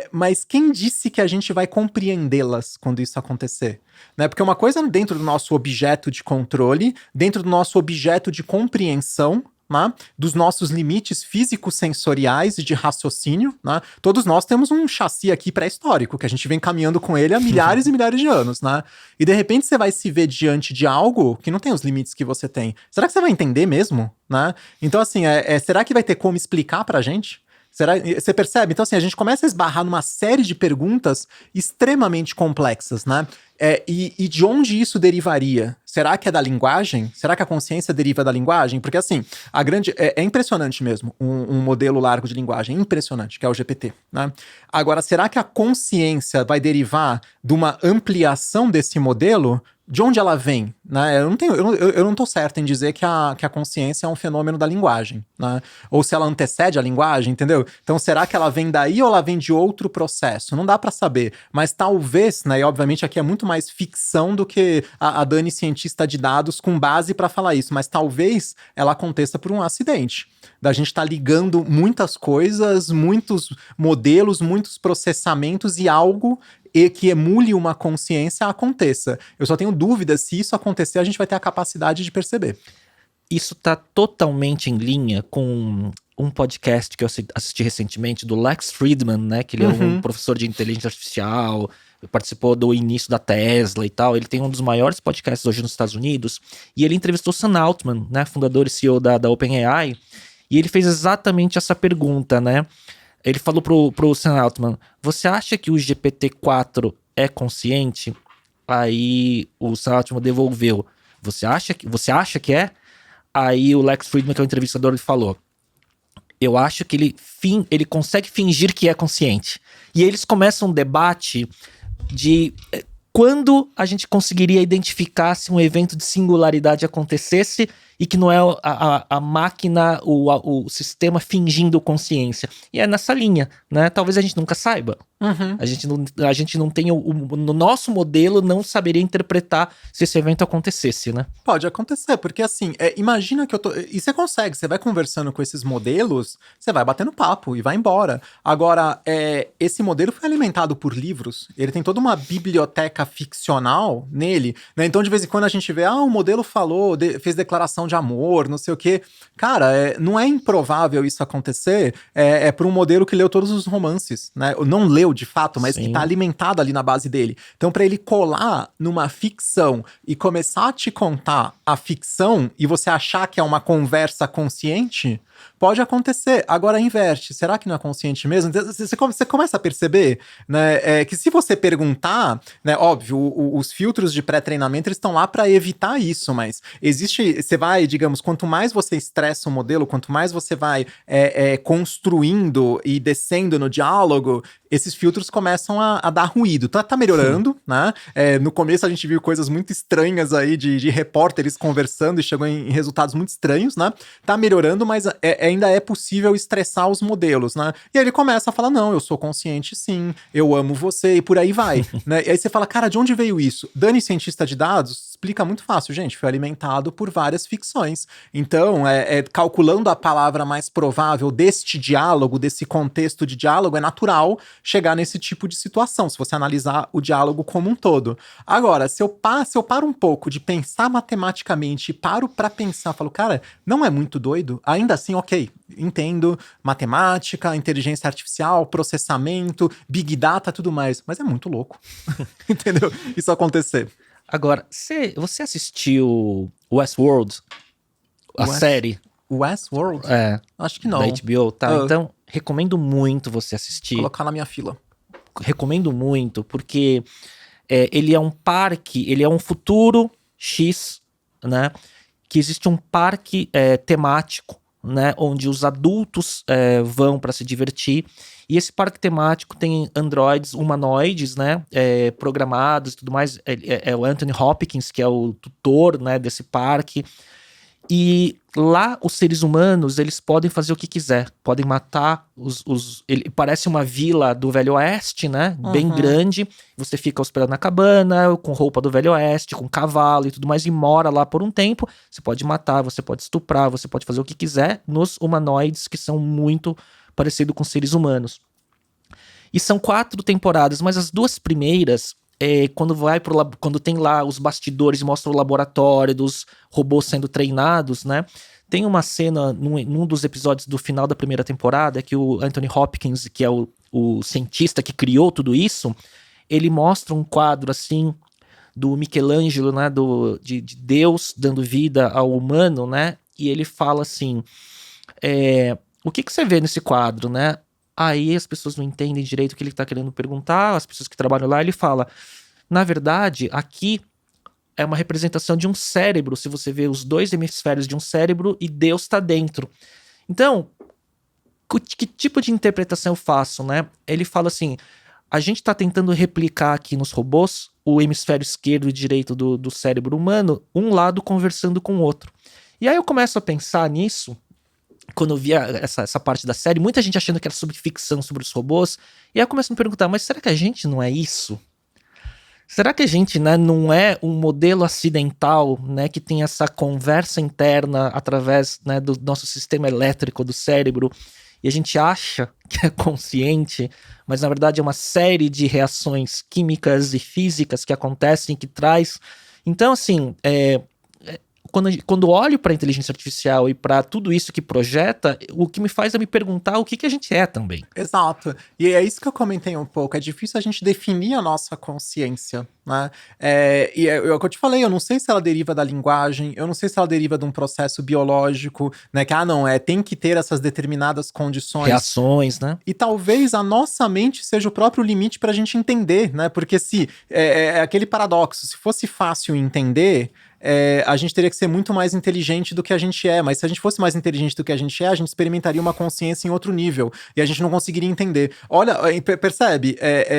mas quem disse que a gente vai compreendê-las quando isso acontecer? Né? Porque uma coisa é dentro do nosso objeto de controle, dentro do nosso objeto de compreensão, né? Dos nossos limites físico-sensoriais e de raciocínio. Né? Todos nós temos um chassi aqui pré-histórico, que a gente vem caminhando com ele há milhares e milhares de anos. Né? E de repente você vai se ver diante de algo que não tem os limites que você tem. Será que você vai entender mesmo? Né? Então, assim, será que vai ter como explicar pra gente? Você percebe? Então, assim, a gente começa a esbarrar numa série de perguntas extremamente complexas, né? E de onde isso derivaria? Será que é da linguagem? Será que a consciência deriva da linguagem? Porque, assim, é impressionante mesmo um modelo largo de linguagem, impressionante, que é o GPT, né? Agora, será que a consciência vai derivar de uma ampliação desse modelo? De onde ela vem? Né? Eu não tô certo em dizer que a consciência é um fenômeno da linguagem, né? Ou se ela antecede a linguagem, entendeu? Então, será que ela vem daí ou ela vem de outro processo? Não dá para saber, mas talvez, né? E obviamente aqui é muito mais ficção do que a Dani cientista de dados com base para falar isso, mas talvez ela aconteça por um acidente. Da gente estar ligando muitas coisas, muitos modelos, muitos processamentos e algo e que emule uma consciência aconteça. Eu só tenho dúvida se isso acontecer, a gente vai ter a capacidade de perceber. Isso tá totalmente em linha com um podcast que eu assisti recentemente do Lex Fridman, né? Que ele é um professor de inteligência artificial, participou do início da Tesla e tal. Ele tem um dos maiores podcasts hoje nos Estados Unidos. E ele entrevistou Sam Altman, né? Fundador e CEO da OpenAI. E ele fez exatamente essa pergunta, né? Ele falou pro Sam Altman, você acha que o GPT-4 é consciente? Aí o Sam Altman devolveu, você acha que é? Aí o Lex Fridman, que é o entrevistador, ele falou, eu acho que ele consegue fingir que é consciente. E eles começam um debate de quando a gente conseguiria identificar se um evento de singularidade acontecesse e que não é a máquina, o sistema fingindo consciência. E é nessa linha, né? Talvez a gente nunca saiba. A gente não tem no nosso modelo não saberia interpretar se esse evento acontecesse, né? Pode acontecer, porque assim, imagina que e você consegue, você vai conversando com esses modelos, você vai batendo papo e vai embora. Agora, esse modelo foi alimentado por livros, ele tem toda uma biblioteca ficcional nele, né? Então de vez em quando a gente vê, o modelo falou, fez declaração de amor, não sei o quê. Cara, não é improvável isso acontecer, por um modelo que leu todos os romances, né? Não leu de fato, mas Sim. que tá alimentado ali na base dele. Então, para ele colar numa ficção e começar a te contar a ficção e você achar que é uma conversa consciente, pode acontecer. Agora inverte. Será que não é consciente mesmo? Você começa a perceber, né, que se você perguntar, né, óbvio, os filtros de pré-treinamento eles estão lá para evitar isso, mas você vai, digamos, quanto mais você estressa o modelo, quanto mais você vai construindo e descendo no diálogo, esses filtros começam a dar ruído. Tá melhorando, né? No começo a gente viu coisas muito estranhas aí de repórteres conversando e chegou em resultados muito estranhos, né? Tá melhorando, mas ainda é possível estressar os modelos, né? E aí ele começa a falar, não, eu sou consciente sim, eu amo você e por aí vai, né? E aí você fala, cara, de onde veio isso? Dani, cientista de dados, explica muito fácil, gente, foi alimentado por várias ficções. Então, calculando a palavra mais provável deste diálogo, desse contexto de diálogo, é natural chegar nesse tipo de situação, se você analisar o diálogo como um todo. Agora, se eu paro um pouco de pensar matematicamente e paro pra pensar, falo, cara, não é muito doido? Ainda assim, ok, entendo matemática, inteligência artificial, processamento, big data, tudo mais, mas é muito louco, entendeu? Isso acontecer. Agora, você assistiu Westworld? A série? Westworld? Acho que não. Da HBO, tá? Então, recomendo muito você assistir. Colocar na minha fila. Recomendo muito, porque ele é um parque, ele é um futuro X, né? Que existe um parque temático, né? Onde os adultos vão para se divertir. E esse parque temático tem androides humanoides, né? Programados e tudo mais. É o Anthony Hopkins, que é o tutor, né, desse parque. E lá os seres humanos, eles podem fazer o que quiser. Podem matar ele parece uma vila do Velho Oeste, né? Bem grande. Você fica hospedado na cabana, com roupa do Velho Oeste, com cavalo e tudo mais, e mora lá por um tempo. Você pode matar, você pode estuprar, você pode fazer o que quiser nos humanoides, que são muito parecidos com seres humanos. E são 4 temporadas, mas as 2 primeiras... quando tem lá os bastidores e mostra o laboratório dos robôs sendo treinados, né? Tem uma cena num dos episódios do final da primeira temporada que o Anthony Hopkins, que é o cientista que criou tudo isso, ele mostra um quadro assim do Michelangelo, né? De Deus dando vida ao humano, né? E ele fala assim, o que você vê nesse quadro, né? Aí as pessoas não entendem direito o que ele está querendo perguntar, as pessoas que trabalham lá, ele fala, na verdade, aqui é uma representação de um cérebro, se você vê os 2 hemisférios de um cérebro e Deus está dentro. Então, que tipo de interpretação eu faço, né? Ele fala assim, a gente está tentando replicar aqui nos robôs o hemisfério esquerdo e direito do cérebro humano, um lado conversando com o outro. E aí eu começo a pensar nisso, quando eu via essa parte da série, muita gente achando que era sobre ficção, sobre os robôs, e aí eu começo a me perguntar, mas será que a gente não é isso? Será que a gente, né, não é um modelo acidental, né, que tem essa conversa interna através, né, do nosso sistema elétrico do cérebro, e a gente acha que é consciente, mas na verdade é uma série de reações químicas e físicas que acontecem, que traz... Então, assim, quando olho para a inteligência artificial e para tudo isso que projeta, o que me faz é me perguntar o que a gente é também. Exato. E é isso que eu comentei um pouco. É difícil a gente definir a nossa consciência, né? É o que eu te falei, eu não sei se ela deriva da linguagem, eu não sei se ela deriva de um processo biológico, né? Que, tem que ter essas determinadas condições. Reações, né? E talvez a nossa mente seja o próprio limite para a gente entender, né? Porque se é aquele paradoxo, se fosse fácil entender, a gente teria que ser muito mais inteligente do que a gente é. Mas se a gente fosse mais inteligente do que a gente experimentaria uma consciência em outro nível. E a gente não conseguiria entender. Olha, percebe?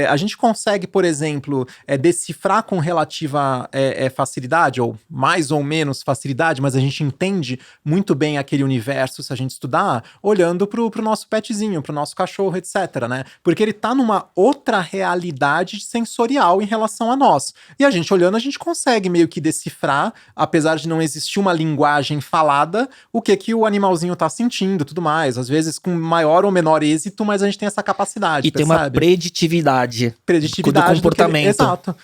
A gente consegue, por exemplo, decifrar com relativa facilidade, ou mais ou menos facilidade, mas a gente entende muito bem aquele universo, se a gente estudar, olhando pro nosso petzinho, pro nosso cachorro, etc, né? Porque ele tá numa outra realidade sensorial em relação a nós. E a gente olhando, a gente consegue meio que decifrar, apesar de não existir uma linguagem falada, o que o animalzinho tá sentindo, tudo mais. Às vezes com maior ou menor êxito, mas a gente tem essa capacidade, e percebe? Tem uma preditividade do comportamento. Exato.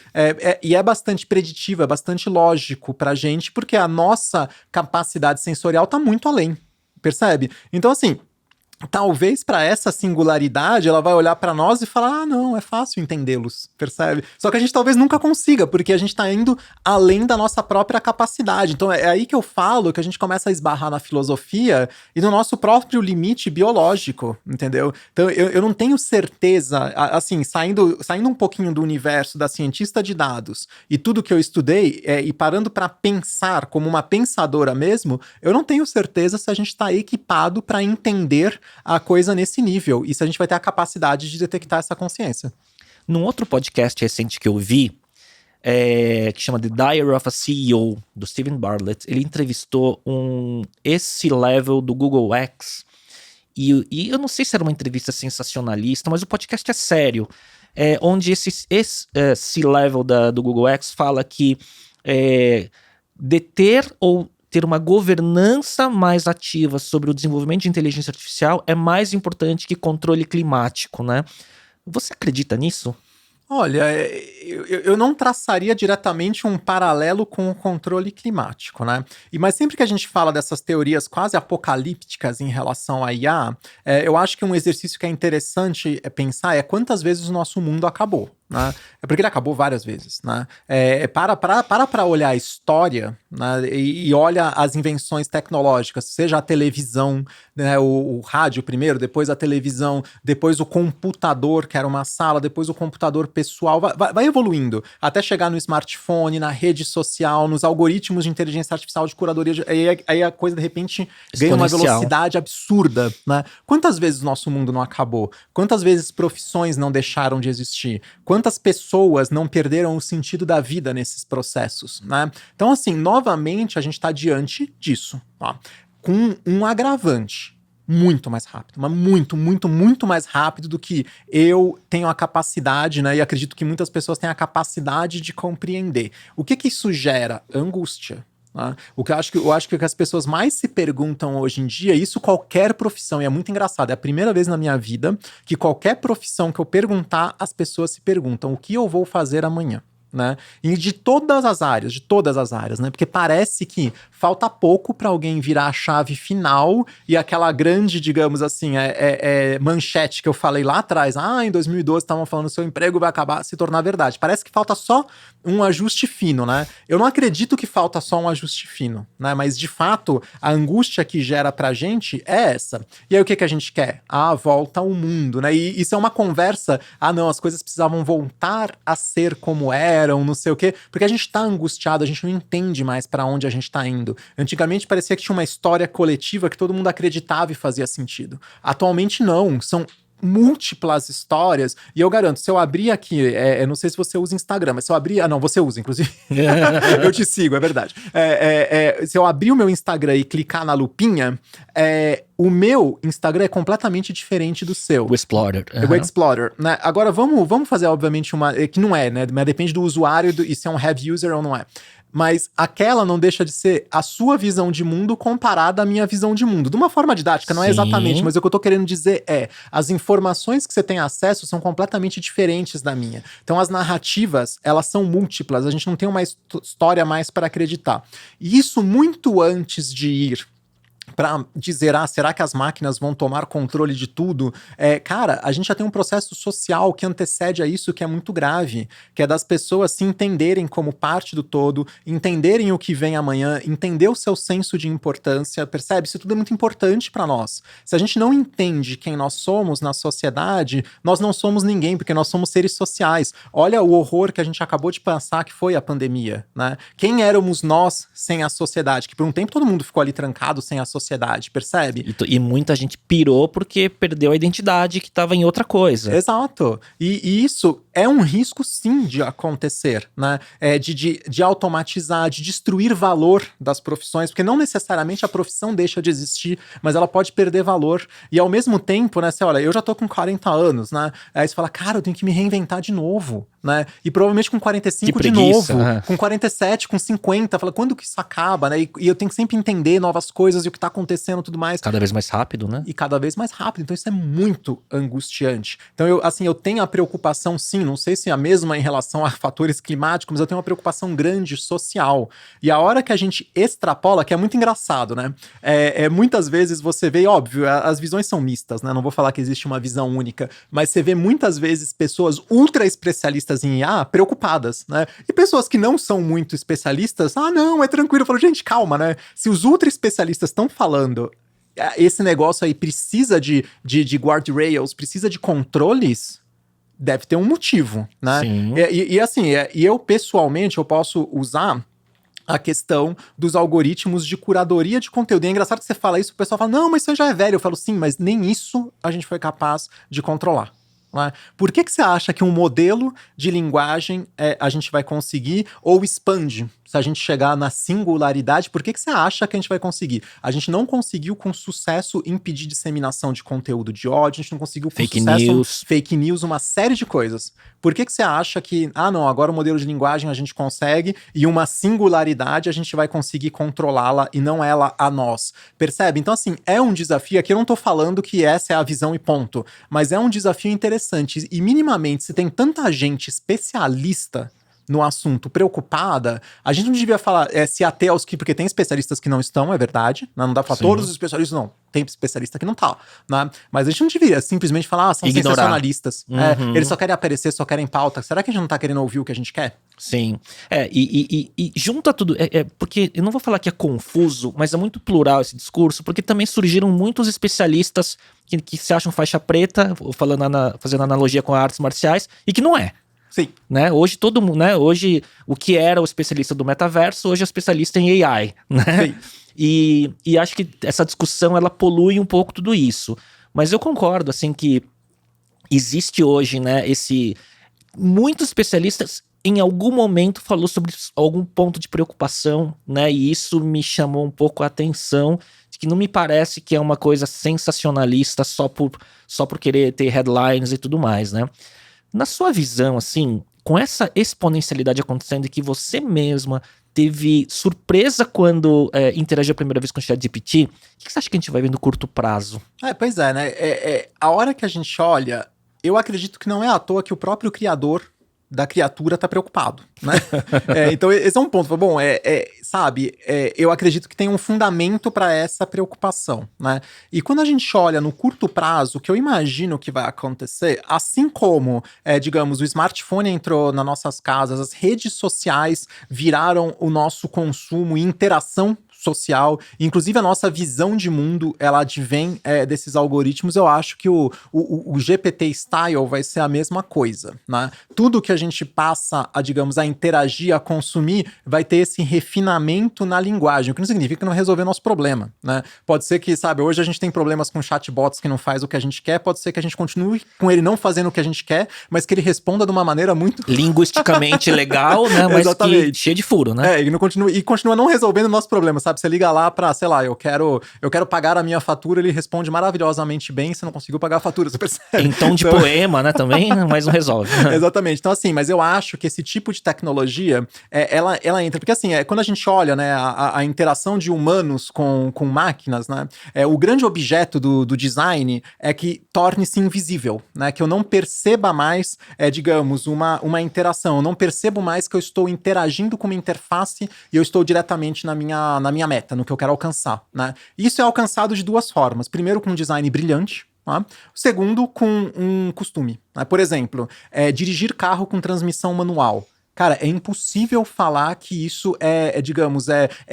E é bastante preditivo, é bastante lógico pra gente, porque a nossa capacidade sensorial tá muito além, percebe? Então, assim, talvez para essa singularidade ela vai olhar para nós e falar, não, é fácil entendê-los, percebe? Só que a gente talvez nunca consiga, porque a gente tá indo além da nossa própria capacidade. Então é aí que eu falo que a gente começa a esbarrar na filosofia e no nosso próprio limite biológico, entendeu? Então eu não tenho certeza, assim, saindo um pouquinho do universo da cientista de dados e tudo que eu estudei, e parando para pensar como uma pensadora mesmo, eu não tenho certeza se a gente tá equipado para entender a coisa nesse nível, e se a gente vai ter a capacidade de detectar essa consciência. Num outro podcast recente que eu vi, que chama The Diary of a CEO, do Steven Bartlett, ele entrevistou esse level do Google X, e eu não sei se era uma entrevista sensacionalista, mas o podcast é sério, onde esse C-level do Google X fala que deter ou ter uma governança mais ativa sobre o desenvolvimento de inteligência artificial é mais importante que controle climático, né? Você acredita nisso? Olha, eu não traçaria diretamente um paralelo com o controle climático, né? Mas sempre que a gente fala dessas teorias quase apocalípticas em relação à IA, eu acho que um exercício que é interessante pensar é quantas vezes o nosso mundo acabou, né? É porque ele acabou várias vezes, né? Para olhar a história, né? E olha as invenções tecnológicas, seja a televisão, né? O rádio primeiro, depois a televisão, depois o computador, que era uma sala, depois o computador pessoal, vai evoluindo, até chegar no smartphone, na rede social, nos algoritmos de inteligência artificial de curadoria, aí a coisa de repente ganha uma velocidade absurda, né? Quantas vezes o nosso mundo não acabou? Quantas vezes profissões não deixaram de existir? Quantas pessoas não perderam o sentido da vida nesses processos, né? Então, assim, novamente a gente está diante disso, ó, com um agravante muito mais rápido, mas muito, muito, muito mais rápido do que eu tenho a capacidade, né? E acredito que muitas pessoas têm a capacidade de compreender. O que isso gera? Angústia. O que eu acho que o que as pessoas mais se perguntam hoje em dia, isso qualquer profissão, e é muito engraçado, é a primeira vez na minha vida que qualquer profissão que eu perguntar, as pessoas se perguntam o que eu vou fazer amanhã. Né? E de todas as áreas, né? Porque parece que falta pouco para alguém virar a chave final e aquela grande, digamos assim, manchete que eu falei lá atrás, em 2012 estavam falando seu emprego vai acabar, se tornar verdade. Parece que falta só um ajuste fino, né? Eu não acredito que falta só um ajuste fino, né? Mas de fato, a angústia que gera pra gente é essa. E aí o que a gente quer? Volta ao mundo, né? E isso é uma conversa, não, as coisas precisavam voltar a ser como eram, não sei o quê, porque a gente tá angustiado, a gente não entende mais pra onde a gente tá indo. Antigamente parecia que tinha uma história coletiva que todo mundo acreditava e fazia sentido. Atualmente não, são múltiplas histórias, e eu garanto, se eu abrir aqui, eu não sei se você usa Instagram, mas se eu abrir, não, você usa, inclusive, eu te sigo, é verdade, se eu abrir o meu Instagram e clicar na lupinha, o meu Instagram é completamente diferente do seu. O Explorer. O Explorer, né? Agora vamos fazer, obviamente, que não é, né? Mas depende do usuário e se é um heavy user ou não é. Mas aquela não deixa de ser a sua visão de mundo comparada à minha visão de mundo. De uma forma didática, não é exatamente, mas o que eu tô querendo dizer é, as informações que você tem acesso são completamente diferentes da minha. Então as narrativas, elas são múltiplas, a gente não tem uma história mais para acreditar. E isso muito antes de ir para dizer, será que as máquinas vão tomar controle de tudo? Cara, a gente já tem um processo social que antecede a isso, que é muito grave, que é das pessoas se entenderem como parte do todo, entenderem o que vem amanhã, entender o seu senso de importância, percebe? Isso tudo é muito importante para nós. Se a gente não entende quem nós somos na sociedade, nós não somos ninguém, porque nós somos seres sociais. Olha o horror que a gente acabou de passar, que foi a pandemia, né? Quem éramos nós sem a sociedade? Que por um tempo todo mundo ficou ali trancado sem a sociedade, percebe? E muita gente pirou porque perdeu a identidade que estava em outra coisa. Exato. E isso é um risco, sim, de acontecer, né? De automatizar, de destruir valor das profissões, porque não necessariamente a profissão deixa de existir, mas ela pode perder valor. E ao mesmo tempo, né, você olha, eu já tô com 40 anos, né? Aí você fala, cara, eu tenho que me reinventar de novo, né? E provavelmente com 45 de novo, com 47, com 50, fala, quando que isso acaba, né? E eu tenho que sempre entender novas coisas e o que tá acontecendo e tudo mais. Cada vez mais rápido, né? E cada vez mais rápido, então isso é muito angustiante. Então eu tenho a preocupação, sim, não sei se é a mesma em relação a fatores climáticos, mas eu tenho uma preocupação grande social. E a hora que a gente extrapola, que é muito engraçado, né? Muitas vezes você vê, óbvio, as visões são mistas, né? Não vou falar que existe uma visão única, mas você vê muitas vezes pessoas ultra especialistas em IA preocupadas, né? E pessoas que não são muito especialistas, não, é tranquilo. Eu falo, gente, calma, né? Se os ultra especialistas estão falando, esse negócio aí precisa de guardrails, precisa de controles, deve ter um motivo, né? E assim, eu pessoalmente, eu posso usar a questão dos algoritmos de curadoria de conteúdo. E é engraçado que você fala isso, o pessoal fala, não, mas isso já é velho. Eu falo, sim, mas nem isso a gente foi capaz de controlar. Né? Por que você acha que um modelo de linguagem a gente vai conseguir ou expande? Se a gente chegar na singularidade, por que você acha que a gente vai conseguir? A gente não conseguiu com sucesso impedir disseminação de conteúdo de ódio, a gente não conseguiu com fake news, uma série de coisas. Por que você acha que, não, agora o modelo de linguagem a gente consegue e uma singularidade a gente vai conseguir controlá-la e não ela a nós? Percebe? Então assim, é um desafio, aqui eu não tô falando que essa é a visão e ponto, mas é um desafio interessante e minimamente se tem tanta gente especialista no assunto preocupada, a gente não devia falar se até aos que, porque tem especialistas que não estão, é verdade, né? Não dá pra falar todos os especialistas, não, tem especialista que não tá, né? Mas a gente não devia simplesmente falar, são sensacionalistas, eles só querem aparecer, só querem pauta, será que a gente não tá querendo ouvir o que a gente quer? Sim, e junta tudo, porque eu não vou falar que é confuso, mas é muito plural esse discurso, porque também surgiram muitos especialistas que se acham faixa preta, fazendo analogia com artes marciais, e que não é. Sim. Né? Hoje todo mundo, né? Hoje o que era o especialista do metaverso, hoje é o especialista em AI, né? Sim. E acho que essa discussão ela polui um pouco tudo isso. Mas eu concordo, assim, que existe hoje, né, muitos especialistas em algum momento falou sobre algum ponto de preocupação, né? E isso me chamou um pouco a atenção, de que não me parece que é uma coisa sensacionalista só por querer ter headlines e tudo mais, né? Na sua visão, assim, com essa exponencialidade acontecendo e que você mesma teve surpresa quando interagiu a primeira vez com o ChatGPT, o que você acha que a gente vai ver no curto prazo? Pois é, né? A hora que a gente olha, eu acredito que não é à toa que o próprio criador da criatura tá preocupado, né? Então esse é um ponto. Bom, eu acredito que tem um fundamento para essa preocupação, né? E quando a gente olha no curto prazo, o que eu imagino que vai acontecer, assim como, digamos, o smartphone entrou nas nossas casas, as redes sociais viraram o nosso consumo e interação social, inclusive a nossa visão de mundo, ela advém desses algoritmos. Eu acho que o GPT Style vai ser a mesma coisa, né? Tudo que a gente passa a interagir, a consumir, vai ter esse refinamento na linguagem, o que não significa que não resolver nosso problema, né? Pode ser que, hoje a gente tem problemas com chatbots que não faz o que a gente quer, pode ser que a gente continue com ele não fazendo o que a gente quer, mas que ele responda de uma maneira muito... linguisticamente legal, né? Mas que cheia de furo, né? E continua não resolvendo o nosso problema, sabe? sabe? Você liga lá pra, sei lá, eu quero pagar a minha fatura, ele responde maravilhosamente bem, você não conseguiu pagar a fatura, você percebe? Em tom de poema, né, também, mas não resolve. Exatamente. Então, assim, mas eu acho que esse tipo de tecnologia, ela entra, porque assim, quando a gente olha, né, a interação de humanos com máquinas, né, o grande objeto do design é que torne-se invisível, né, que eu não perceba mais, digamos, uma interação, eu não percebo mais que eu estou interagindo com uma interface e eu estou diretamente na minha meta, no que eu quero alcançar, né. Isso é alcançado de duas formas. Primeiro, com um design brilhante, tá? Segundo, com um costume, né? Por exemplo, dirigir carro com transmissão manual. Cara, é impossível falar que isso digamos,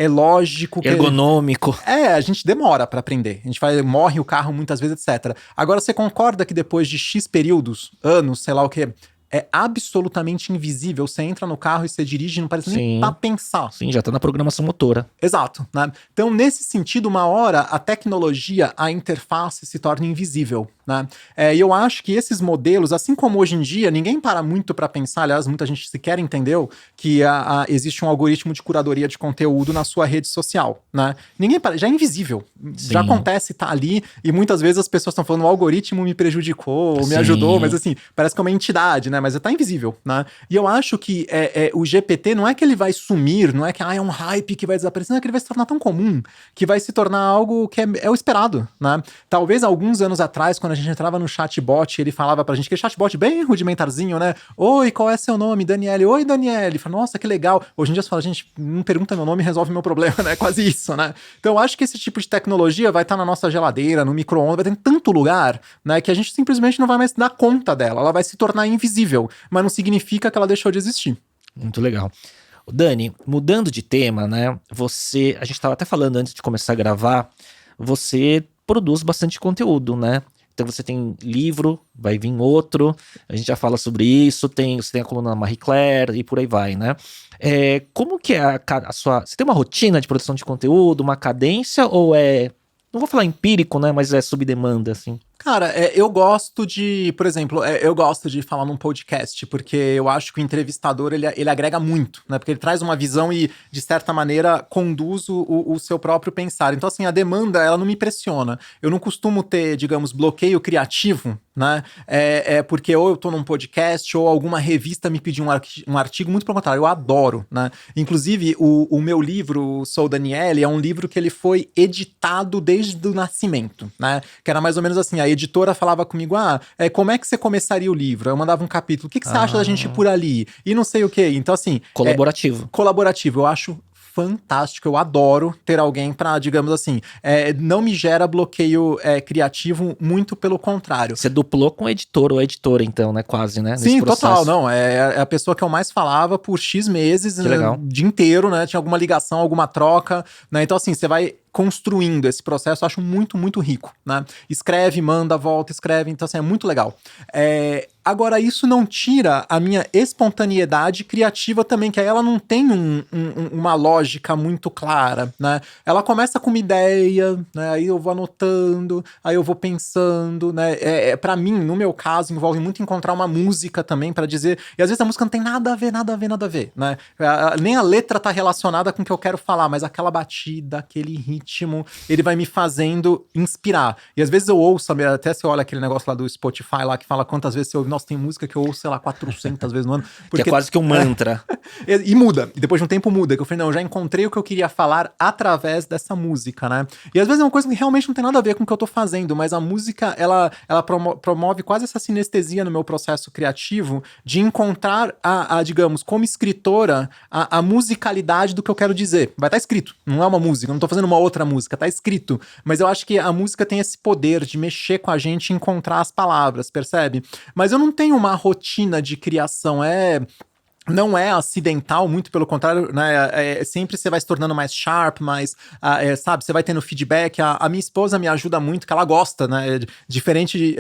lógico. Ergonômico. A gente demora pra aprender. A gente morre o carro muitas vezes, etc. Agora, você concorda que depois de X períodos, anos, sei lá o quê, é absolutamente invisível. Você entra no carro e você dirige, não parece nem pra pensar. Sim, já tá na programação motora. Exato, né? Então, nesse sentido, uma hora a tecnologia, a interface se torna invisível, né? E eu acho que esses modelos, assim como hoje em dia, ninguém para muito para pensar, aliás, muita gente sequer entendeu que existe um algoritmo de curadoria de conteúdo na sua rede social, né? Ninguém para, já é invisível, já acontece, tá ali, e muitas vezes as pessoas estão falando, o algoritmo me prejudicou, me ajudou, mas assim, parece que é uma entidade, né? Mas tá invisível, né? E eu acho que o GPT não é que ele vai sumir, não é que é um hype que vai desaparecer, não é que ele vai se tornar tão comum, que vai se tornar algo que é o esperado, né? Talvez alguns anos atrás, quando a gente entrava no chatbot, ele falava pra gente, que chatbot bem rudimentarzinho, né? Oi, qual é seu nome? Daniele. Oi, Daniele. Fala, nossa, que legal. Hoje em dia você fala, gente, não pergunta meu nome e resolve meu problema, né? Quase isso, né? Então eu acho que esse tipo de tecnologia vai estar na nossa geladeira, no micro-ondas, vai ter em tanto lugar, né? Que a gente simplesmente não vai mais dar conta dela. Ela vai se tornar invisível, mas não significa que ela deixou de existir. Muito legal. Dani, mudando de tema, né? A gente estava até falando antes de começar a gravar, você produz bastante conteúdo, né? Então você tem livro, vai vir outro, a gente já fala sobre isso, você tem a coluna Marie Claire e por aí vai, né? Como que é a sua... Você tem uma rotina de produção de conteúdo, uma cadência, ou não vou falar empírico, né? Mas é sob demanda, assim? Cara, eu gosto de, por exemplo, eu gosto de falar num podcast, porque eu acho que o entrevistador, ele agrega muito, né? Porque ele traz uma visão e, de certa maneira, conduz o seu próprio pensar. Então, assim, a demanda, ela não me pressiona. Eu não costumo ter, digamos, bloqueio criativo, né? Porque ou eu tô num podcast ou alguma revista me pediu um artigo, muito pelo contrário, eu adoro, né? Inclusive, o meu livro, Sou Daniele, é um livro que ele foi editado desde o nascimento, né? Que era mais ou menos assim, a editora falava comigo, como é que você começaria o livro? Eu mandava um capítulo, o que você acha da gente ir por ali? E não sei o quê. Então, assim... Colaborativo. Colaborativo, eu acho fantástico, eu adoro ter alguém pra, digamos assim, não me gera bloqueio criativo, muito pelo contrário. Você duplou com o editor ou editora, então, né? Quase, né? Sim, total, não. É a pessoa que eu mais falava por X meses, o dia inteiro, né? Tinha alguma ligação, alguma troca, né? Então, assim, você vai construindo esse processo, eu acho muito, muito rico, né? Escreve, manda, volta, escreve, então assim, é muito legal. Agora, isso não tira a minha espontaneidade criativa também, que aí ela não tem uma lógica muito clara, né? Ela começa com uma ideia, né? Aí eu vou anotando, aí eu vou pensando, né? Pra mim, no meu caso, envolve muito encontrar uma música também pra dizer, e às vezes a música não tem nada a ver, né? Nem a letra tá relacionada com o que eu quero falar, mas aquela batida, aquele ritmo, ele vai me fazendo inspirar. E às vezes eu ouço, até você olha aquele negócio lá do Spotify lá que fala quantas vezes você ouve. Nossa, tem música que eu ouço, sei lá, 400 vezes no ano. Porque que é quase que um mantra. E muda. E depois de um tempo muda. Que eu falei, não, eu já encontrei o que eu queria falar através dessa música, né? E às vezes é uma coisa que realmente não tem nada a ver com o que eu tô fazendo, mas a música, ela promove quase essa sinestesia no meu processo criativo de encontrar digamos, como escritora, a musicalidade do que eu quero dizer. Vai estar escrito. Não é uma música. Eu não tô fazendo uma outra música. Tá escrito. Mas eu acho que a música tem esse poder de mexer com a gente e encontrar as palavras, percebe? Mas eu não tenho uma rotina de criação, não é acidental, muito pelo contrário, né? Sempre você vai se tornando mais sharp, mais, sabe, você vai tendo feedback. A minha esposa me ajuda muito, que ela gosta, né? Diferente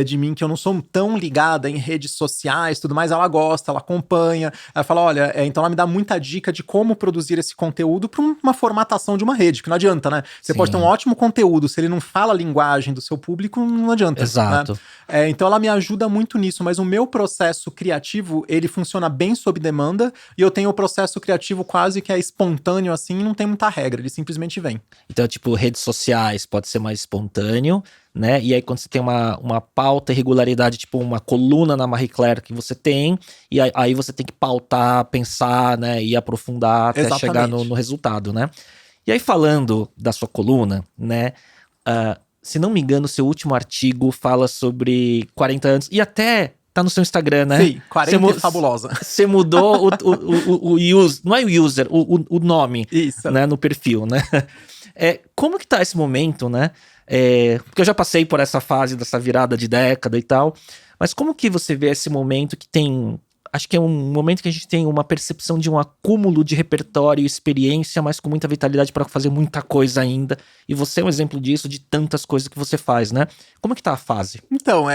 de mim, que eu não sou tão ligada em redes sociais, tudo mais, ela gosta, ela acompanha. Ela fala, olha, então ela me dá muita dica de como produzir esse conteúdo para uma formatação de uma rede, que não adianta, né? Você pode ter um ótimo conteúdo, se ele não fala a linguagem do seu público, não adianta. Exato. Né? Então ela me ajuda muito nisso, mas o meu processo criativo, ele funciona bem sob demanda, e eu tenho o processo criativo quase que é espontâneo, assim, não tem muita regra, ele simplesmente vem. Então, tipo, redes sociais pode ser mais espontâneo, né? E aí quando você tem uma pauta e regularidade, tipo uma coluna na Marie Claire que você tem, e aí você tem que pautar, pensar, né? E aprofundar até Exatamente. chegar no resultado, né? E aí falando da sua coluna, né? Se não me engano, seu último artigo fala sobre 40 anos, e até tá no seu Instagram, né? Sim, 40 é fabulosa. Você mudou o user, não é o user, o nome, Isso. né, no perfil, né? Como que tá esse momento, né? Porque eu já passei por essa fase dessa virada de década e tal, mas como que você vê esse momento que tem... Acho que é um momento que a gente tem uma percepção de um acúmulo de repertório e experiência, mas com muita vitalidade para fazer muita coisa ainda. E você é um exemplo disso, de tantas coisas que você faz, né? Como que tá a fase? Então,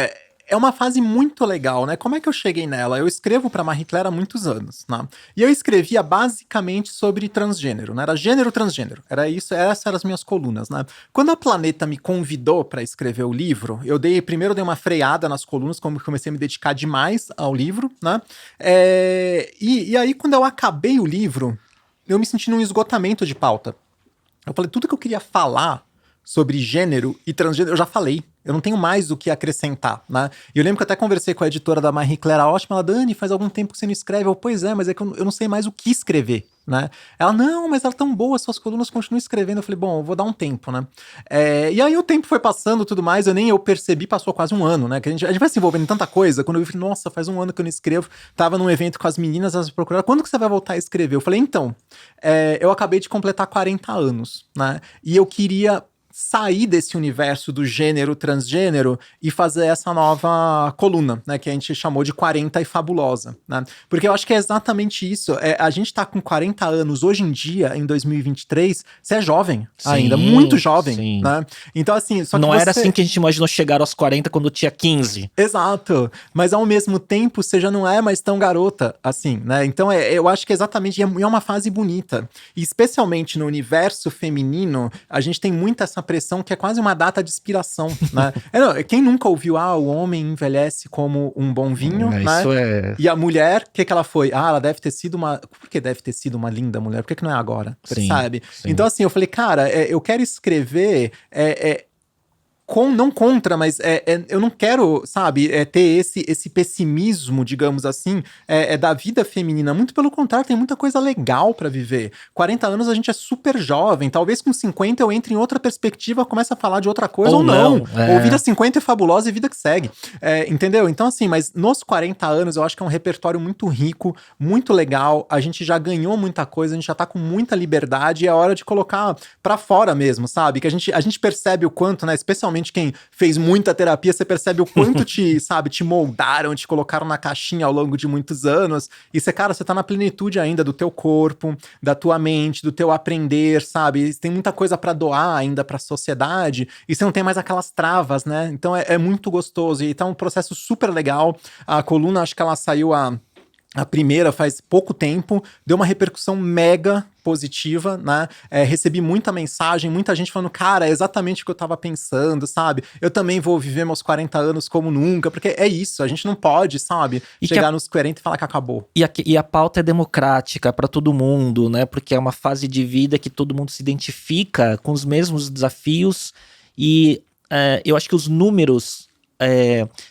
é uma fase muito legal, né? Como é que eu cheguei nela? Eu escrevo pra Marie Claire há muitos anos, né? E eu escrevia basicamente sobre transgênero, né? Era gênero, transgênero. Era isso, essas eram as minhas colunas, né? Quando a Planeta me convidou pra escrever o livro, primeiro dei uma freada nas colunas, como comecei a me dedicar demais ao livro, né? E aí, quando eu acabei o livro, eu me senti num esgotamento de pauta. Eu falei, tudo que eu queria falar sobre gênero e transgênero, eu já falei. Eu não tenho mais o que acrescentar, né? E eu lembro que eu até conversei com a editora da Marie Claire, a ótima, ela, Dani, faz algum tempo que você não escreve. Eu, pois é, mas é que eu não sei mais o que escrever, né? Ela, não, mas ela é tão boa, suas colunas continuam escrevendo. Eu falei, bom, eu vou dar um tempo, né? E aí o tempo foi passando e tudo mais, eu percebi, passou quase um ano, né? Que a gente vai se envolvendo em tanta coisa. Quando eu vi, nossa, faz um ano que eu não escrevo. Tava num evento com as meninas, elas me procuraram, quando que você vai voltar a escrever? Eu falei, então, eu acabei de completar 40 anos, né? E eu queria sair desse universo do gênero transgênero e fazer essa nova coluna, né, que a gente chamou de 40 e fabulosa, né? Porque eu acho que é exatamente isso. A gente tá com 40 anos hoje em dia, em 2023, você é jovem ainda, muito jovem, né? Então, assim, só que não era assim que a gente imaginou chegar aos 40 quando tinha 15. Exato. Mas ao mesmo tempo, você já não é mais tão garota, assim, né? Então, eu acho que exatamente, é uma fase bonita. E especialmente no universo feminino, a gente tem muito essa pressão que é quase uma data de inspiração, né? Quem nunca ouviu, o homem envelhece como um bom vinho, né? Isso é... E a mulher, o que ela foi? Ela deve ter sido uma... Por que deve ter sido uma linda mulher? Por que não é agora? Percebe? Sim. Então, assim, eu falei, cara, eu quero escrever... não contra, mas eu não quero, sabe, ter esse pessimismo, digamos assim, da vida feminina. Muito pelo contrário, tem muita coisa legal pra viver. 40 anos a gente é super jovem, talvez com 50 eu entre em outra perspectiva, comece a falar de outra coisa ou não. Ou vida 50 é fabulosa e vida que segue. Entendeu? Então assim, mas nos 40 anos eu acho que é um repertório muito rico, muito legal, a gente já ganhou muita coisa, a gente já tá com muita liberdade e é hora de colocar pra fora mesmo, sabe? Que a gente percebe o quanto, né, especialmente quem fez muita terapia, você percebe o quanto te moldaram, te colocaram na caixinha ao longo de muitos anos. E você tá na plenitude ainda do teu corpo, da tua mente, do teu aprender, sabe? Tem muita coisa pra doar ainda pra sociedade e você não tem mais aquelas travas, né? Então é muito gostoso e tá um processo super legal. A coluna, acho que ela saiu a primeira faz pouco tempo, deu uma repercussão mega positiva, né? Recebi muita mensagem, muita gente falando, cara, é exatamente o que eu tava pensando, sabe? Eu também vou viver meus 40 anos como nunca, porque é isso, a gente não pode, sabe? Chegar nos 40 e falar que acabou. E a pauta é democrática para todo mundo, né? Porque é uma fase de vida que todo mundo se identifica com os mesmos desafios e eu acho que os números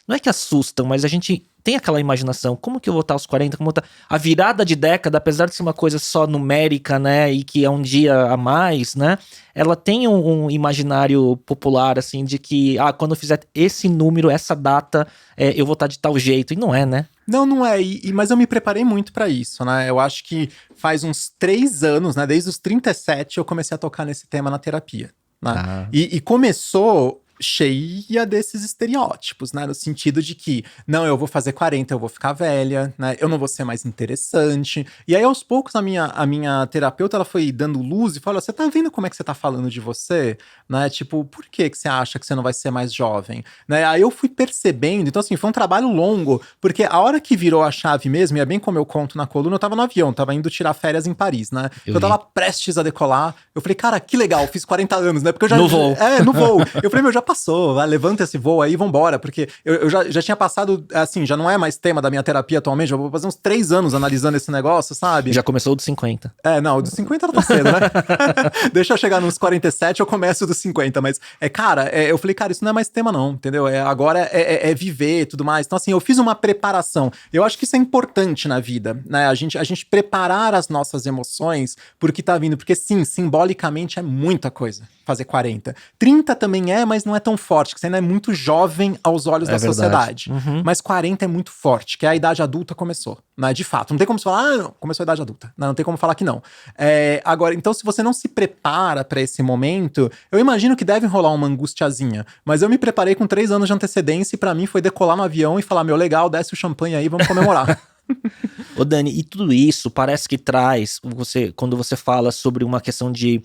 não é que assustam, mas a gente tem aquela imaginação, como que eu vou estar aos 40, como tá a virada de década, apesar de ser uma coisa só numérica, né, e que é um dia a mais, né, ela tem um imaginário popular, assim, de que, quando eu fizer esse número, essa data, eu vou estar de tal jeito, e não é, né? Não é, mas eu me preparei muito pra isso, né, eu acho que faz uns 3 anos, né, desde os 37 eu comecei a tocar nesse tema na terapia, né, e começou cheia desses estereótipos, né? No sentido de que, não, eu vou fazer 40, eu vou ficar velha, né? Eu não vou ser mais interessante. E aí, aos poucos, a minha terapeuta, ela foi dando luz e falou, você tá vendo como é que você tá falando de você? Né? Tipo, por que você acha que você não vai ser mais jovem? Né? Aí eu fui percebendo, então assim, foi um trabalho longo, porque a hora que virou a chave mesmo, e é bem como eu conto na coluna, eu tava no avião, tava indo tirar férias em Paris, né? Eu tava prestes a decolar, eu falei, cara, que legal, fiz 40 anos, né? Porque eu já... No voo. No voo. Eu falei, já passou, vai, levanta esse voo aí e vambora, porque eu já tinha passado, assim, já não é mais tema da minha terapia atualmente, eu vou fazer uns 3 anos analisando esse negócio, sabe? Já começou dos 50. Não, dos 50 tá cedo, né? Deixa eu chegar nos 47, eu começo dos 50, mas, cara, eu falei, cara, isso não é mais tema não, entendeu? Agora é viver e tudo mais. Então, assim, eu fiz uma preparação. Eu acho que isso é importante na vida, né? A gente preparar as nossas emoções por que tá vindo, porque sim, simbolicamente é muita coisa fazer 40. 30 também mas não é tão forte, porque você ainda é muito jovem aos olhos da sociedade. Mas 40 é muito forte, que a idade adulta começou, né? De fato, não tem como você falar, não, começou a idade adulta. Não tem como falar que não. Agora, então, se você não se prepara pra esse momento, eu imagino que deve rolar uma angustiazinha, mas eu me preparei com 3 anos de antecedência e pra mim foi decolar no avião e falar, meu, legal, desce o champanhe aí, vamos comemorar. Ô Dani, e tudo isso parece que traz, quando você fala sobre uma questão de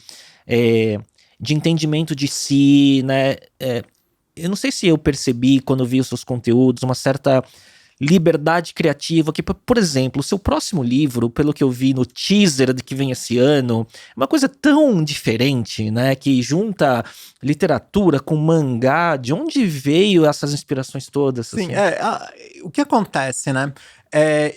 entendimento de si, né? Eu não sei se eu percebi quando eu vi os seus conteúdos, uma certa liberdade criativa, que, por exemplo, o seu próximo livro, pelo que eu vi no teaser de que vem esse ano, é uma coisa tão diferente, né? Que junta literatura com mangá. De onde veio essas inspirações todas? Sim, assim? O que acontece, né?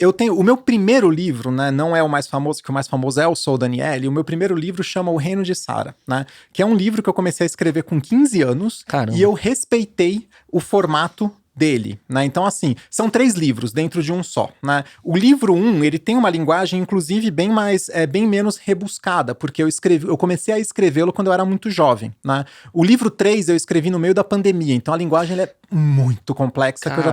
Eu tenho o meu primeiro livro, né? Não é o mais famoso, que o mais famoso é o Sou Daniele. O meu primeiro livro chama O Reino de Sara, né? Que é um livro que eu comecei a escrever com 15 anos. Caramba. E eu respeitei o formato dele, né? Então, assim, são 3 livros dentro de um só, né? O livro 1, ele tem uma linguagem, inclusive, bem menos rebuscada, porque eu comecei a escrevê-lo quando eu era muito jovem, né? O livro 3 eu escrevi no meio da pandemia, então a linguagem é muito complexa, que eu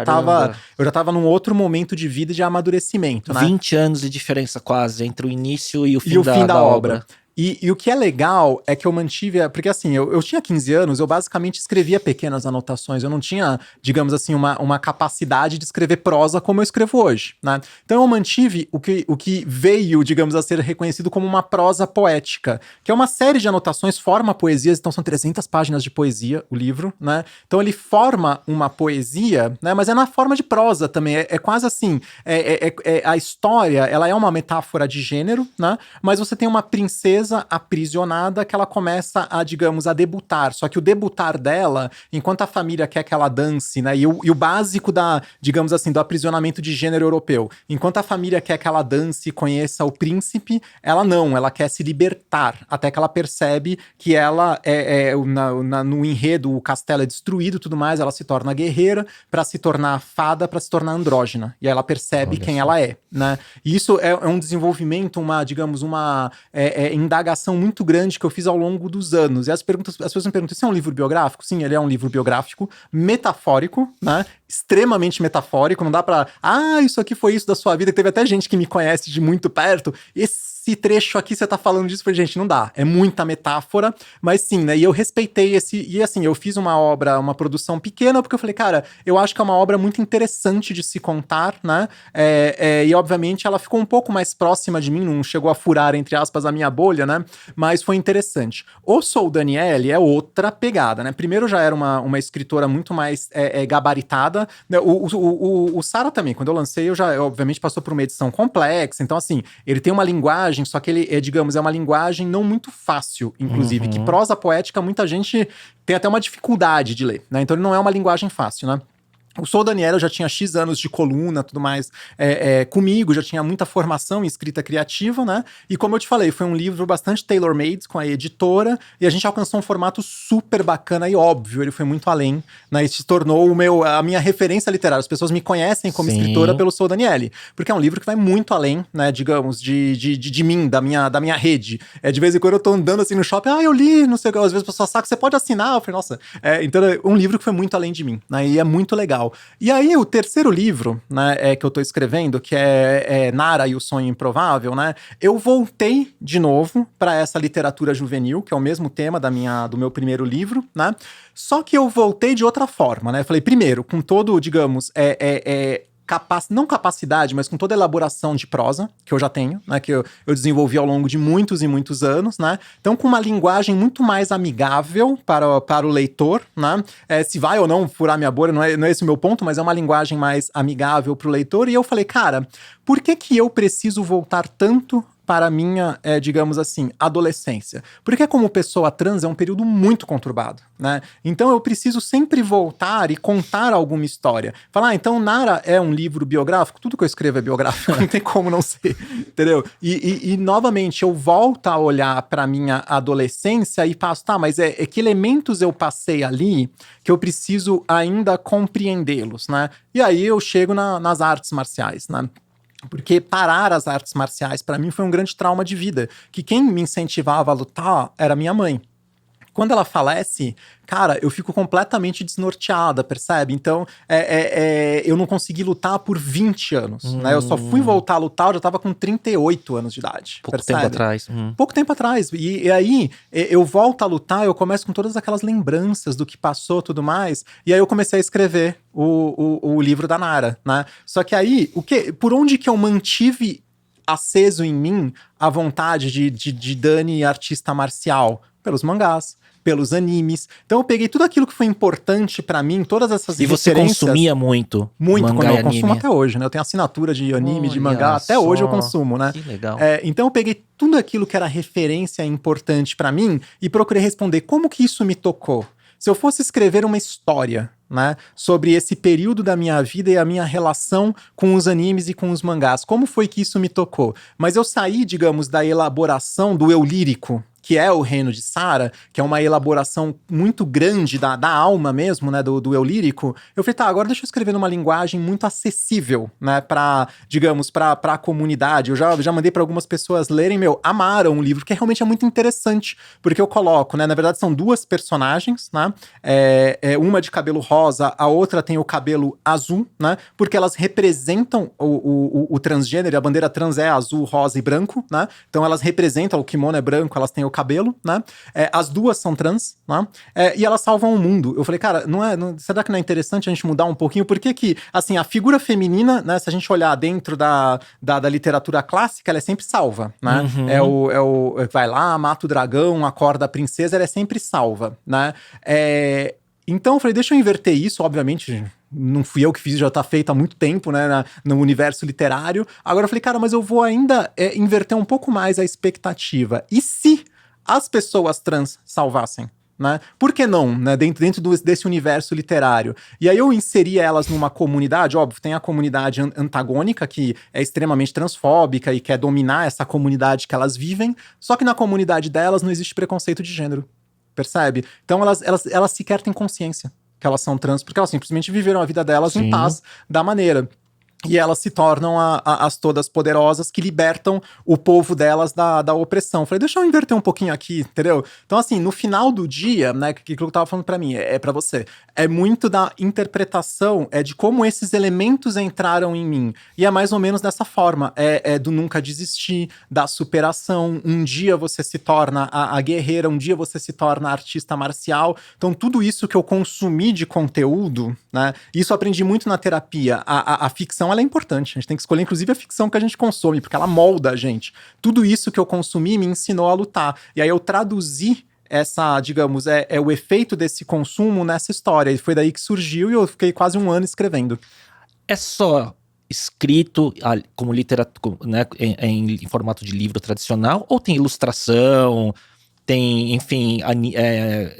já tava num outro momento de vida e de amadurecimento, né? 20 anos de diferença quase entre o início e o fim, da obra. E o que é legal é que eu mantive... Porque assim, eu tinha 15 anos, eu basicamente escrevia pequenas anotações. Eu não tinha, digamos assim, uma capacidade de escrever prosa como eu escrevo hoje, né? Então eu mantive o que veio, digamos, a ser reconhecido como uma prosa poética, que é uma série de anotações, forma poesias, então são 300 páginas de poesia, o livro, né? Então ele forma uma poesia, né? Mas é na forma de prosa também. É quase assim, a história, ela é uma metáfora de gênero, né? Mas você tem uma princesa aprisionada que ela começa a debutar, só que o debutar dela, enquanto a família quer que ela dance, né, e o básico digamos assim, do aprisionamento de gênero europeu, enquanto a família quer que ela dance e conheça o príncipe, ela quer se libertar, até que ela percebe que ela no enredo, o castelo é destruído e tudo mais, ela se torna guerreira pra se tornar fada, pra se tornar andrógina, e aí ela percebe quem ela é, né, e isso é um desenvolvimento, uma indagação muito grande que eu fiz ao longo dos anos. E as pessoas me perguntam, isso é um livro biográfico? Sim, ele é um livro biográfico, metafórico, né? Extremamente metafórico, não dá pra... isso aqui foi isso da sua vida, que teve até gente que me conhece de muito perto. Esse trecho aqui, você tá falando disso, falei, gente, não dá. É muita metáfora, mas sim, né? E eu respeitei e assim, eu fiz uma produção pequena, porque eu falei, cara, eu acho que é uma obra muito interessante de se contar, né? E obviamente ela ficou um pouco mais próxima de mim, não chegou a furar, entre aspas, a minha bolha, né? Mas foi interessante. O Sou Daniele é outra pegada, né? Primeiro já era uma escritora muito mais gabaritada, né? O Sara também, quando eu lancei, obviamente passou por uma edição complexa, então assim, ele tem uma linguagem, só que ele é uma linguagem não muito fácil, inclusive, que prosa poética muita gente tem até uma dificuldade de ler, né? Então ele não é uma linguagem fácil, né? O Sou Daniele, eu já tinha X anos de coluna, tudo mais, comigo, já tinha muita formação em escrita criativa, né? E como eu te falei, foi um livro bastante tailor-made com a editora, e a gente alcançou um formato super bacana e óbvio, ele foi muito além, né? E se tornou a minha referência literária. As pessoas me conhecem como escritora pelo Sou Daniele, porque é um livro que vai muito além, né? Digamos, de mim, da minha rede. De vez em quando eu tô andando assim no shopping, eu li, não sei o que, às vezes a pessoa saca, você pode assinar? Eu falei, nossa. Então é um livro que foi muito além de mim, né? E é muito legal. E aí, o terceiro livro, né, que eu tô escrevendo, que é Nara e o Sonho Improvável, né, eu voltei de novo para essa literatura juvenil, que é o mesmo tema do meu primeiro livro, né, só que eu voltei de outra forma, né, falei, primeiro, com todo, digamos, não capacidade, mas com toda a elaboração de prosa, que eu já tenho, né, que eu desenvolvi ao longo de muitos e muitos anos, né, então com uma linguagem muito mais amigável para o leitor, né, se vai ou não furar minha bolha, não é esse o meu ponto, mas é uma linguagem mais amigável para o leitor, e eu falei, cara, por que eu preciso voltar tanto para a minha, digamos assim, adolescência. Porque como pessoa trans é um período muito conturbado, né? Então eu preciso sempre voltar e contar alguma história. Falar, então Nara é um livro biográfico? Tudo que eu escrevo é biográfico, não tem como não ser, entendeu? E novamente, eu volto a olhar para minha adolescência e passo, tá, mas que elementos eu passei ali que eu preciso ainda compreendê-los, né? E aí eu chego nas artes marciais, né? Porque parar as artes marciais, para mim, foi um grande trauma de vida. Que quem me incentivava a lutar era minha mãe. Quando ela falece, cara, eu fico completamente desnorteada, percebe? Então, eu não consegui lutar por 20 anos, né? Eu só fui voltar a lutar, eu já tava com 38 anos de idade, Pouco tempo atrás. Pouco tempo atrás. E aí, eu volto a lutar, eu começo com todas aquelas lembranças do que passou e tudo mais, e aí eu comecei a escrever o livro da Nara, né? Só que aí, por onde que eu mantive aceso em mim a vontade de Dani artista marcial? Pelos mangás, pelos animes. Então eu peguei tudo aquilo que foi importante pra mim, todas essas E você consumia muito mangá mangá e e eu consumo anime? até hoje, né? Eu tenho assinatura de anime, de mangá, Olha até hoje eu só, consumo, né? Que legal. Então eu peguei tudo aquilo que era referência importante pra mim e procurei responder como que isso me tocou. Se eu fosse escrever uma história, né, sobre esse período da minha vida e a minha relação com os animes e com os mangás, como foi que isso me tocou? Mas eu saí, digamos, da elaboração do eu lírico, que é o Reino de Sara, que é uma elaboração muito grande da alma mesmo, né, do eu lírico. Eu falei, tá, agora deixa eu escrever numa linguagem muito acessível, né, pra, digamos, pra comunidade. Eu já mandei pra algumas pessoas lerem, amaram o livro, porque realmente é muito interessante, porque eu coloco, né, na verdade são duas personagens, né, uma de cabelo rosa, a outra tem o cabelo azul, né, porque elas representam o transgênero, a bandeira trans é azul, rosa e branco, né, então elas representam, o kimono é branco, elas têm o cabelo, né? As duas são trans, né? E elas salvam o mundo. Eu falei, cara, será que não é interessante a gente mudar um pouquinho? Por que assim, a figura feminina, né? Se a gente olhar dentro da literatura clássica, ela é sempre salva, né? Vai lá, mata o dragão, acorda a princesa, ela é sempre salva, né? Então eu falei, deixa eu inverter isso, obviamente. Não fui eu que fiz, já tá feito há muito tempo, né, no universo literário. Agora eu falei, cara, mas eu vou ainda inverter um pouco mais a expectativa. E se as pessoas trans salvassem? Né? Por que não, né? Dentro desse universo literário? E aí eu inseri elas numa comunidade, óbvio, tem a comunidade antagônica, que é extremamente transfóbica e quer dominar essa comunidade que elas vivem, só que na comunidade delas não existe preconceito de gênero, percebe? Então elas sequer têm consciência que elas são trans, porque elas simplesmente viveram a vida delas em paz, da maneira. E elas se tornam as todas poderosas que libertam o povo delas da opressão. Falei, deixa eu inverter um pouquinho aqui, entendeu? Então, assim, no final do dia, né, que eu tava falando pra mim, pra você, é muito da interpretação, de como esses elementos entraram em mim. E é mais ou menos dessa forma, do nunca desistir, da superação. Um dia você se torna a guerreira, um dia você se torna a artista marcial. Então, tudo isso que eu consumi de conteúdo, né, isso eu aprendi muito na terapia. A ficção, ela é importante. A gente tem que escolher, inclusive, a ficção que a gente consome, porque ela molda a gente. Tudo isso que eu consumi me ensinou a lutar. E aí eu traduzi essa, digamos, o efeito desse consumo nessa história. E foi daí que surgiu e eu fiquei quase um ano escrevendo. É só escrito como literatura, né, em formato de livro tradicional, ou tem ilustração, tem, enfim,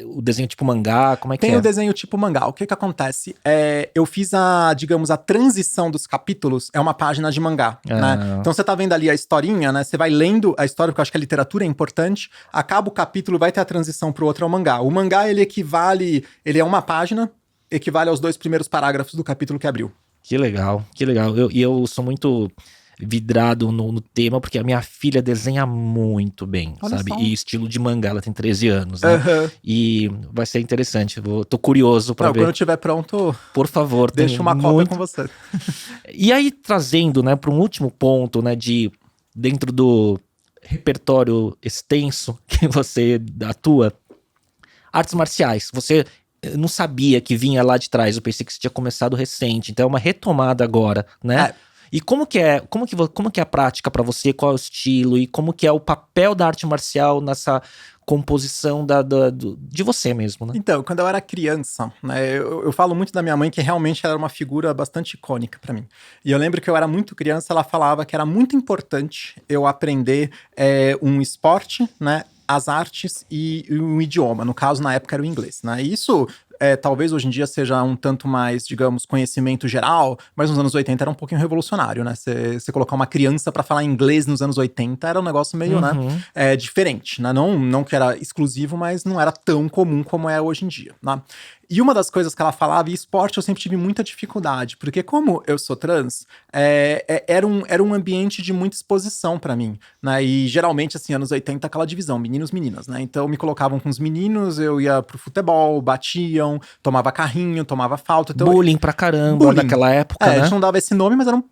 o desenho tipo mangá, como é que é? Tem o desenho tipo mangá. O que acontece? Eu fiz a transição dos capítulos, é uma página de mangá, né? Então você tá vendo ali a historinha, né? Você vai lendo a história, porque eu acho que a literatura é importante. Acaba o capítulo, vai ter a transição pro outro, é o mangá. O mangá, ele é uma página, equivale aos 2 primeiros parágrafos do capítulo que abriu. Que legal, que legal. Eu sou muito vidrado no tema, porque a minha filha desenha muito bem, Olha sabe? só. E estilo de mangá, ela tem 13 anos, né? E vai ser interessante, tô curioso pra ver. Quando eu estiver pronto, Por favor, deixa uma cópia com você. E aí, trazendo, né, para um último ponto, né, dentro do repertório extenso que você atua, artes marciais, você não sabia que vinha lá de trás, eu pensei que você tinha começado recente, então é uma retomada agora, né? E como que é a prática pra você, qual é o estilo e como que é o papel da arte marcial nessa composição de você mesmo, né? Então, quando eu era criança, né, eu falo muito da minha mãe, que realmente ela era uma figura bastante icônica pra mim. E eu lembro que eu era muito criança, ela falava que era muito importante eu aprender um esporte, né, as artes e um idioma. No caso, na época, era o inglês, né? E isso, talvez hoje em dia seja um tanto mais, digamos, conhecimento geral, mas nos anos 80 era um pouquinho revolucionário, né? Você colocar uma criança pra falar inglês nos anos 80 era um negócio meio, né, diferente, né? Não que era exclusivo, mas não era tão comum como é hoje em dia, né? E uma das coisas que ela falava, e esporte eu sempre tive muita dificuldade, porque como eu sou trans, era um ambiente de muita exposição pra mim, né? E geralmente, assim, anos 80, aquela divisão, meninos, meninas, né? Então me colocavam com os meninos, eu ia pro futebol, batiam, tomava carrinho, tomava falta. Então, bullying pra caramba naquela época, né? A gente não dava esse nome, mas era um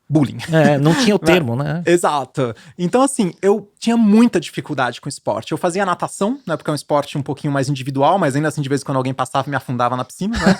bullying. Não tinha o termo, né? Exato. Então, assim, eu tinha muita dificuldade com esporte. Eu fazia natação, né? Porque é um esporte um pouquinho mais individual, mas ainda assim, de vez em quando alguém passava, me afundava na piscina, né?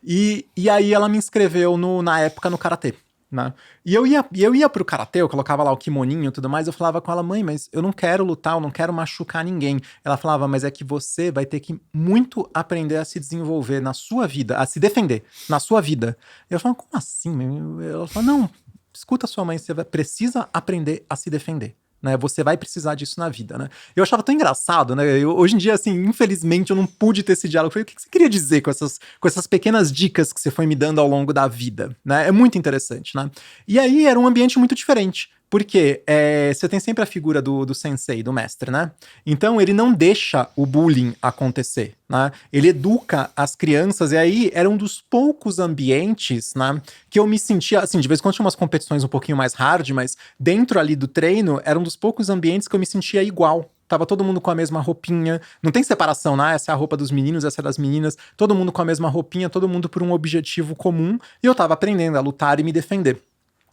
E aí ela me inscreveu na época no karatê. Né? E eu ia pro karatê, eu colocava lá o kimoninho e tudo mais, eu falava com ela, mãe, mas eu não quero lutar, eu não quero machucar ninguém. Ela falava, mas é que você vai ter que muito aprender a se desenvolver na sua vida, a se defender na sua vida. Eu falava, como assim? Ela falava, não, escuta sua mãe, você precisa aprender a se defender. Né, você vai precisar disso na vida, né? Eu achava tão engraçado, né? Hoje em dia, assim, infelizmente, eu não pude ter esse diálogo. Eu falei, o que você queria dizer com essas pequenas dicas que você foi me dando ao longo da vida, né? É muito interessante, né? E aí era um ambiente muito diferente. Porque você tem sempre a figura do sensei, do mestre, né? Então ele não deixa o bullying acontecer, né? Ele educa as crianças, e aí era um dos poucos ambientes, né, que eu me sentia, assim, de vez em quando tinha umas competições um pouquinho mais hard, mas dentro ali do treino, era um dos poucos ambientes que eu me sentia igual. Tava todo mundo com a mesma roupinha, não tem separação, né? Essa é a roupa dos meninos, essa é das meninas, todo mundo com a mesma roupinha, todo mundo por um objetivo comum, e eu tava aprendendo a lutar e me defender.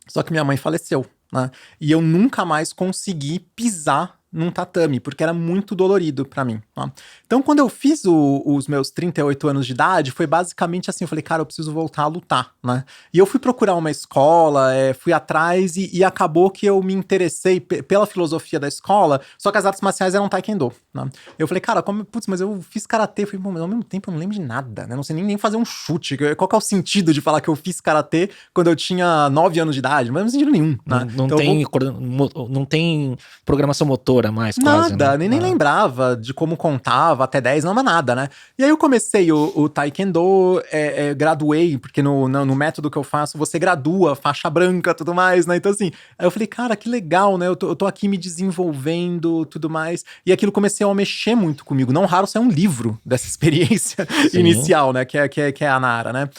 Só que minha mãe faleceu, né? E eu nunca mais consegui pisar num tatame, porque era muito dolorido pra mim. Tá? Então, quando eu fiz os meus 38 anos de idade, foi basicamente assim, eu falei, cara, eu preciso voltar a lutar, né? E eu fui procurar uma escola, fui atrás e acabou que eu me interessei pela filosofia da escola, só que as artes marciais eram taekwondo, né? Eu falei, cara, mas eu fiz karatê, eu falei, mas ao mesmo tempo eu não lembro de nada, né? Não sei nem fazer um chute, qual que é o sentido de falar que eu fiz karatê quando eu tinha 9 anos de idade? Mas não tem sentido nenhum, né? Não tem programação motora mais, quase, nada, né? nem lembrava de como contava até 10, não, nada, né? E aí eu comecei o Taekwondo, graduei, porque no método que eu faço, você gradua, faixa branca, tudo mais, né? Então assim, aí eu falei, cara, que legal, né? Eu tô aqui me desenvolvendo, tudo mais. E aquilo comecei a mexer muito comigo. Não raro saiu um livro dessa experiência inicial, né? Que é a Nara, né?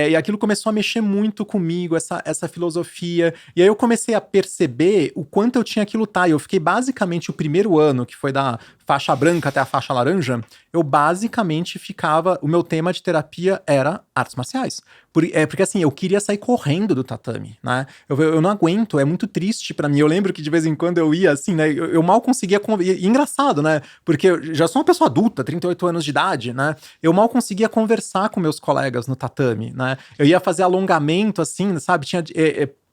E aquilo começou a mexer muito comigo, essa filosofia. E aí eu comecei a perceber o quanto eu tinha que lutar. E eu fiquei basicamente o primeiro ano, que foi da faixa branca até a faixa laranja, eu basicamente ficava... O meu tema de terapia era artes marciais. Porque assim, eu queria sair correndo do tatame, né? Eu não aguento, é muito triste pra mim. Eu lembro que de vez em quando eu ia assim, né? Eu mal conseguia... E engraçado, né? Porque eu já sou uma pessoa adulta, 38 anos de idade, né? Eu mal conseguia conversar com meus colegas no tatame, né? Eu ia fazer alongamento, assim, sabe? Tinha...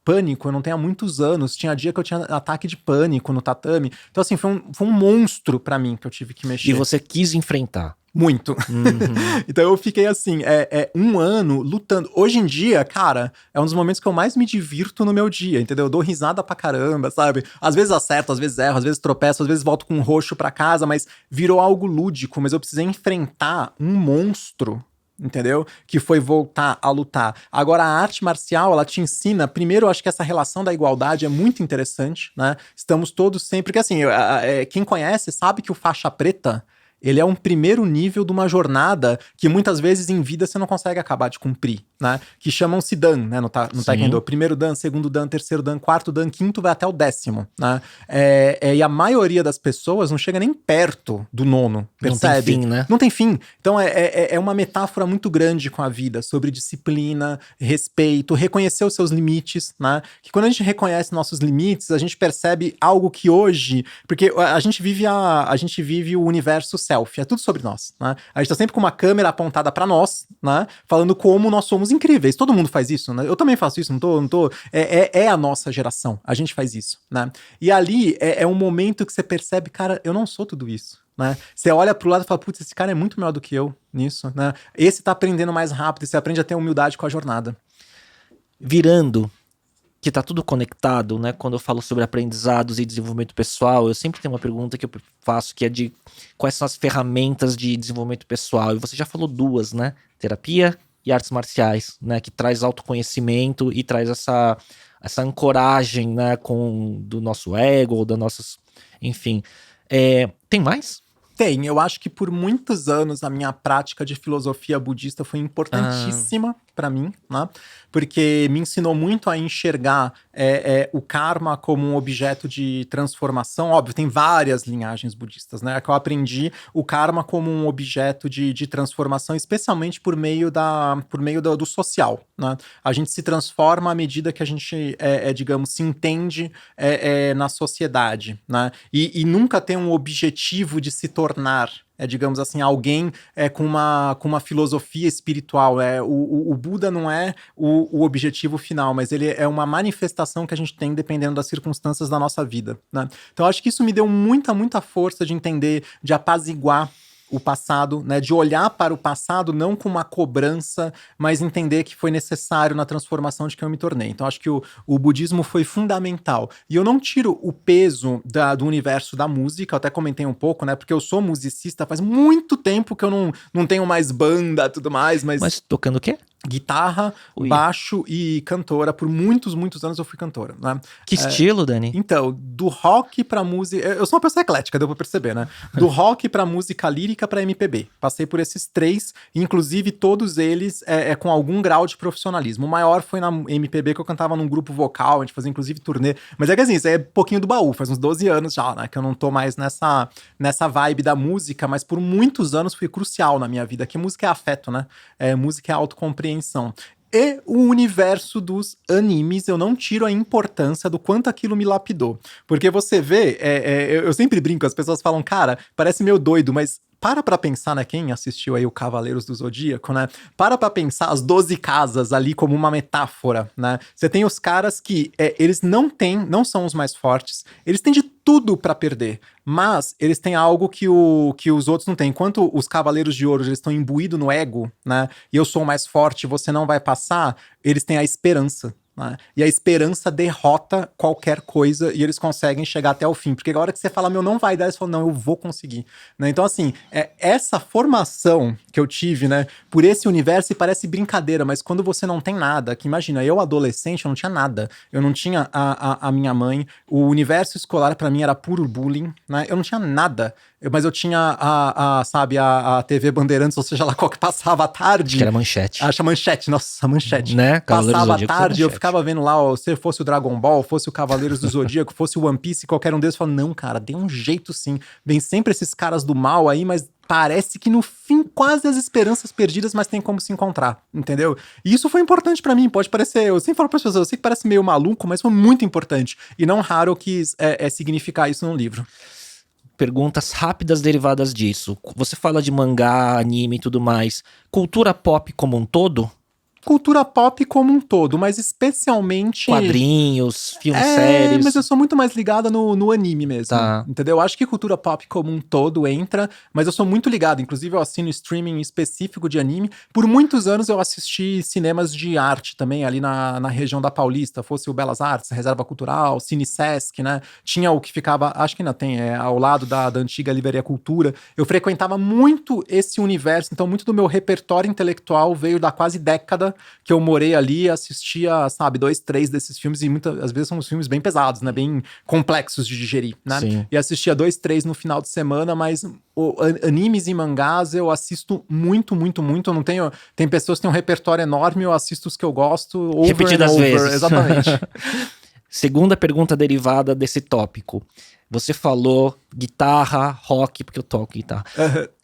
pânico, eu não tenho há muitos anos, tinha dia que eu tinha ataque de pânico no tatame, então assim, foi um monstro pra mim que eu tive que mexer. E você quis enfrentar. Muito. Então eu fiquei assim, um ano lutando. Hoje em dia, cara, é um dos momentos que eu mais me divirto no meu dia, entendeu? Eu dou risada pra caramba, sabe? Às vezes acerto, às vezes erro, às vezes tropeço, às vezes volto com um roxo pra casa, mas virou algo lúdico, mas eu precisei enfrentar um monstro, entendeu? Que foi voltar a lutar. Agora, a arte marcial, ela te ensina... Primeiro, eu acho que essa relação da igualdade é muito interessante, né? Estamos todos sempre... Porque, assim, quem conhece sabe que o faixa preta... Ele é um primeiro nível de uma jornada que muitas vezes em vida você não consegue acabar de cumprir, né? Que chamam-se Dan, né? No Taekwondo. Primeiro Dan, segundo Dan, terceiro Dan, quarto Dan, quinto vai até o 10º, né? E a maioria das pessoas não chega nem perto do 9º, percebe? Não tem fim, né? Não tem fim. Então é uma metáfora muito grande com a vida, sobre disciplina, respeito, reconhecer os seus limites, né? Que quando a gente reconhece nossos limites, a gente percebe algo que hoje... Porque a gente vive o universo selfie, é tudo sobre nós, né? A gente tá sempre com uma câmera apontada pra nós, né? Falando como nós somos incríveis. Todo mundo faz isso, né? Eu também faço isso, não tô. É a nossa geração, a gente faz isso, né? E ali é um momento que você percebe, cara, eu não sou tudo isso. Né? Você olha pro lado e fala, putz, esse cara é muito melhor do que eu nisso, né? Esse tá aprendendo mais rápido, você aprende a ter humildade com a jornada. Virando, que tá tudo conectado, né? Quando eu falo sobre aprendizados e desenvolvimento pessoal, eu sempre tenho uma pergunta que eu faço, que é de quais são as ferramentas de desenvolvimento pessoal. E você já falou duas, né? Terapia e artes marciais, né? Que traz autoconhecimento e traz essa ancoragem, né? Do nosso ego, ou das nossas... Enfim. Tem mais? Tem, eu acho que por muitos anos a minha prática de filosofia budista foi importantíssima pra mim, né? Porque me ensinou muito a enxergar o karma como um objeto de transformação. Óbvio, tem várias linhagens budistas, né? Que eu aprendi o karma como um objeto de transformação, especialmente por meio do social, né? A gente se transforma à medida que a gente, digamos, se entende na sociedade, né? E nunca tem um objetivo de se tornar, digamos assim, alguém com uma filosofia espiritual. O Buda não é o objetivo final, mas ele é uma manifestação que a gente tem dependendo das circunstâncias da nossa vida, né? Então, acho que isso me deu muita força de entender, de apaziguar o passado, né, de olhar para o passado não com uma cobrança, mas entender que foi necessário na transformação de quem eu me tornei. Então acho que o budismo foi fundamental. E eu não tiro o peso do universo da música, eu até comentei um pouco, né, porque eu sou musicista, faz muito tempo que eu não tenho mais banda e tudo mais, Mas tocando o quê? Guitarra, baixo e cantora. Por muitos anos eu fui cantora, né? Que estilo, Dani? Então, do rock pra música... Eu sou uma pessoa eclética, deu pra perceber, né? Do rock pra música lírica pra MPB. Passei por esses três, inclusive todos eles com algum grau de profissionalismo. O maior foi na MPB, que eu cantava num grupo vocal, a gente fazia inclusive turnê. Mas é que assim, isso é pouquinho do baú, faz uns 12 anos já, né? Que eu não tô mais nessa vibe da música, mas por muitos anos foi crucial na minha vida. Que música é afeto, né? Música é autocompreensão. E o universo dos animes, eu não tiro a importância do quanto aquilo me lapidou. Porque você vê, eu sempre brinco, as pessoas falam, cara, parece meio doido, mas para pensar, né, quem assistiu aí o Cavaleiros do Zodíaco, né, para pensar as 12 casas ali como uma metáfora, né, você tem os caras que eles não são os mais fortes, eles têm de tudo pra perder, mas eles têm algo que os outros não têm. Enquanto os Cavaleiros de Ouro, eles estão imbuídos no ego, né, e eu sou o mais forte, você não vai passar, eles têm a esperança. Né? E a esperança derrota qualquer coisa e eles conseguem chegar até o fim. Porque a hora que você fala, meu, não vai dar, eles falam, não, eu vou conseguir. Né? Então, assim, essa formação que eu tive, né, por esse universo, e parece brincadeira, mas quando você não tem nada, que imagina, eu adolescente, eu não tinha nada. Eu não tinha a minha mãe, o universo escolar pra mim era puro bullying, né? Eu não tinha nada. Mas eu tinha sabe, a TV Bandeirantes, ou seja lá qual que passava à tarde. Acho que era Manchete. Acho a Manchete, nossa, Manchete. Né? Passava à tarde, eu ficava vendo lá, se fosse o Dragon Ball, fosse o Cavaleiros do Zodíaco, fosse o One Piece, qualquer um deles, eu falava, não, cara, dê um jeito sim. Vem sempre esses caras do mal aí, mas parece que no fim, quase as esperanças perdidas, mas tem como se encontrar, entendeu? E isso foi importante pra mim, pode parecer, eu sempre falo pras pessoas, eu sei que parece meio maluco, mas foi muito importante. E não raro eu quis significar isso num livro. Perguntas rápidas derivadas disso. Você fala de mangá, anime e tudo mais. Cultura pop como um todo? Cultura pop como um todo, mas especialmente... Quadrinhos, filmes, séries... mas eu sou muito mais ligada no anime mesmo, entendeu? Eu acho que cultura pop como um todo entra, mas eu sou muito ligado, inclusive eu assino streaming específico de anime. Por muitos anos eu assisti cinemas de arte também, ali na região da Paulista, fosse o Belas Artes, Reserva Cultural, Cine Sesc, né? Tinha o que ficava, acho que ainda tem, ao lado da antiga Livraria Cultura. Eu frequentava muito esse universo, então muito do meu repertório intelectual veio da quase década que eu morei ali, assistia, sabe, 2, 3 desses filmes, e às vezes são uns filmes bem pesados, né, bem complexos de digerir, né, Sim. E assistia 2, 3 no final de semana, mas animes e mangás eu assisto muito, eu não tenho, tem pessoas que têm um repertório enorme, eu assisto os que eu gosto, repetidas vezes. Exatamente. Segunda pergunta derivada desse tópico. Você falou guitarra, rock, porque eu toco guitarra.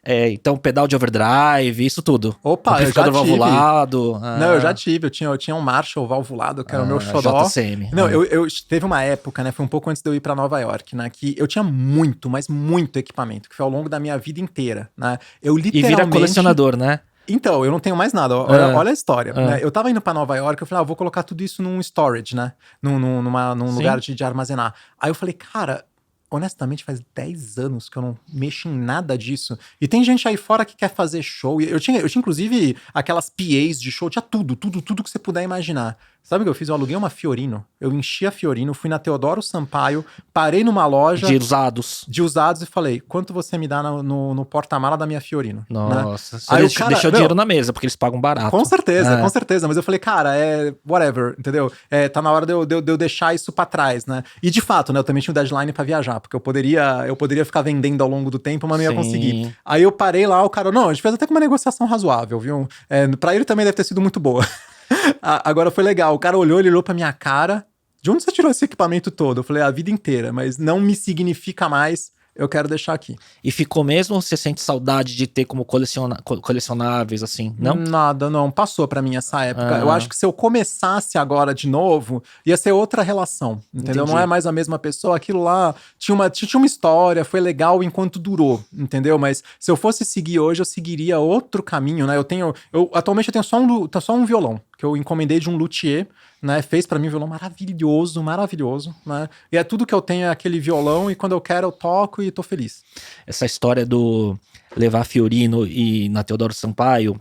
Então, pedal de overdrive, isso tudo. Opa, eu já tive. Valvulado. Não, eu já tive. Eu tinha um Marshall valvulado, que era o meu xodó. JCM. Não, eu teve uma época, né? Foi um pouco antes de eu ir pra Nova York, né? Que eu tinha muito, mas muito equipamento, que foi ao longo da minha vida inteira, né? Eu literalmente... E vira colecionador, né? Então, eu não tenho mais nada. Olha a história. Né? Eu tava indo pra Nova York, eu falei, eu vou colocar tudo isso num storage, né? Num lugar de armazenar. Aí eu falei, cara, honestamente, faz 10 anos que eu não mexo em nada disso. E tem gente aí fora que quer fazer show. Eu tinha inclusive, aquelas PAs de show. Tinha tudo que você puder imaginar. Sabe o que eu fiz? Eu aluguei uma Fiorino. Eu enchi a Fiorino, fui na Teodoro Sampaio, parei numa loja... De usados. De usados e falei, quanto você me dá no porta-mala da minha Fiorino? Nossa. Né? Aí o cara, deixou dinheiro na mesa, porque eles pagam barato. Com certeza. Mas eu falei, cara, whatever, entendeu? Tá na hora de eu deixar isso pra trás, né? E de fato, né? Eu também tinha um deadline pra viajar, porque eu poderia ficar vendendo ao longo do tempo, mas não ia conseguir. Aí eu parei lá, o cara, não, a gente fez até com uma negociação razoável, viu? Pra ele também deve ter sido muito boa. Agora foi legal, o cara ele olhou pra minha cara. De onde você tirou esse equipamento todo? Eu falei, a vida inteira, mas não me significa mais, eu quero deixar aqui. E ficou mesmo ou você sente saudade de ter como colecionáveis, assim? Não? Nada, não. Passou pra mim essa época. Eu acho que se eu começasse agora de novo, ia ser outra relação, entendeu? Entendi. Não é mais a mesma pessoa. Aquilo lá tinha uma história, foi legal enquanto durou, entendeu? Mas se eu fosse seguir hoje, eu seguiria outro caminho, né? Atualmente eu tenho só um violão, que eu encomendei de um luthier, né, fez pra mim um violão maravilhoso, né, e é tudo que eu tenho é aquele violão, e quando eu quero eu toco e tô feliz. Essa história do levar Fiorino e na Teodoro Sampaio,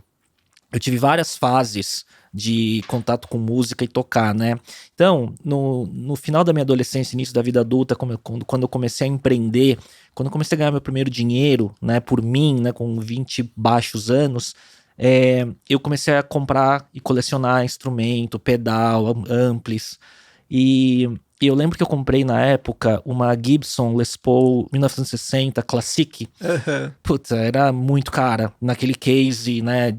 eu tive várias fases de contato com música e tocar, né? Então, no final da minha adolescência, início da vida adulta, quando eu comecei a empreender, quando eu comecei a ganhar meu primeiro dinheiro, né, por mim, né, com 20 baixos anos, eu comecei a comprar e colecionar instrumento, pedal, amplis. E eu lembro que eu comprei na época uma Gibson Les Paul 1960 Classic. Puta, era muito cara. Naquele case, né,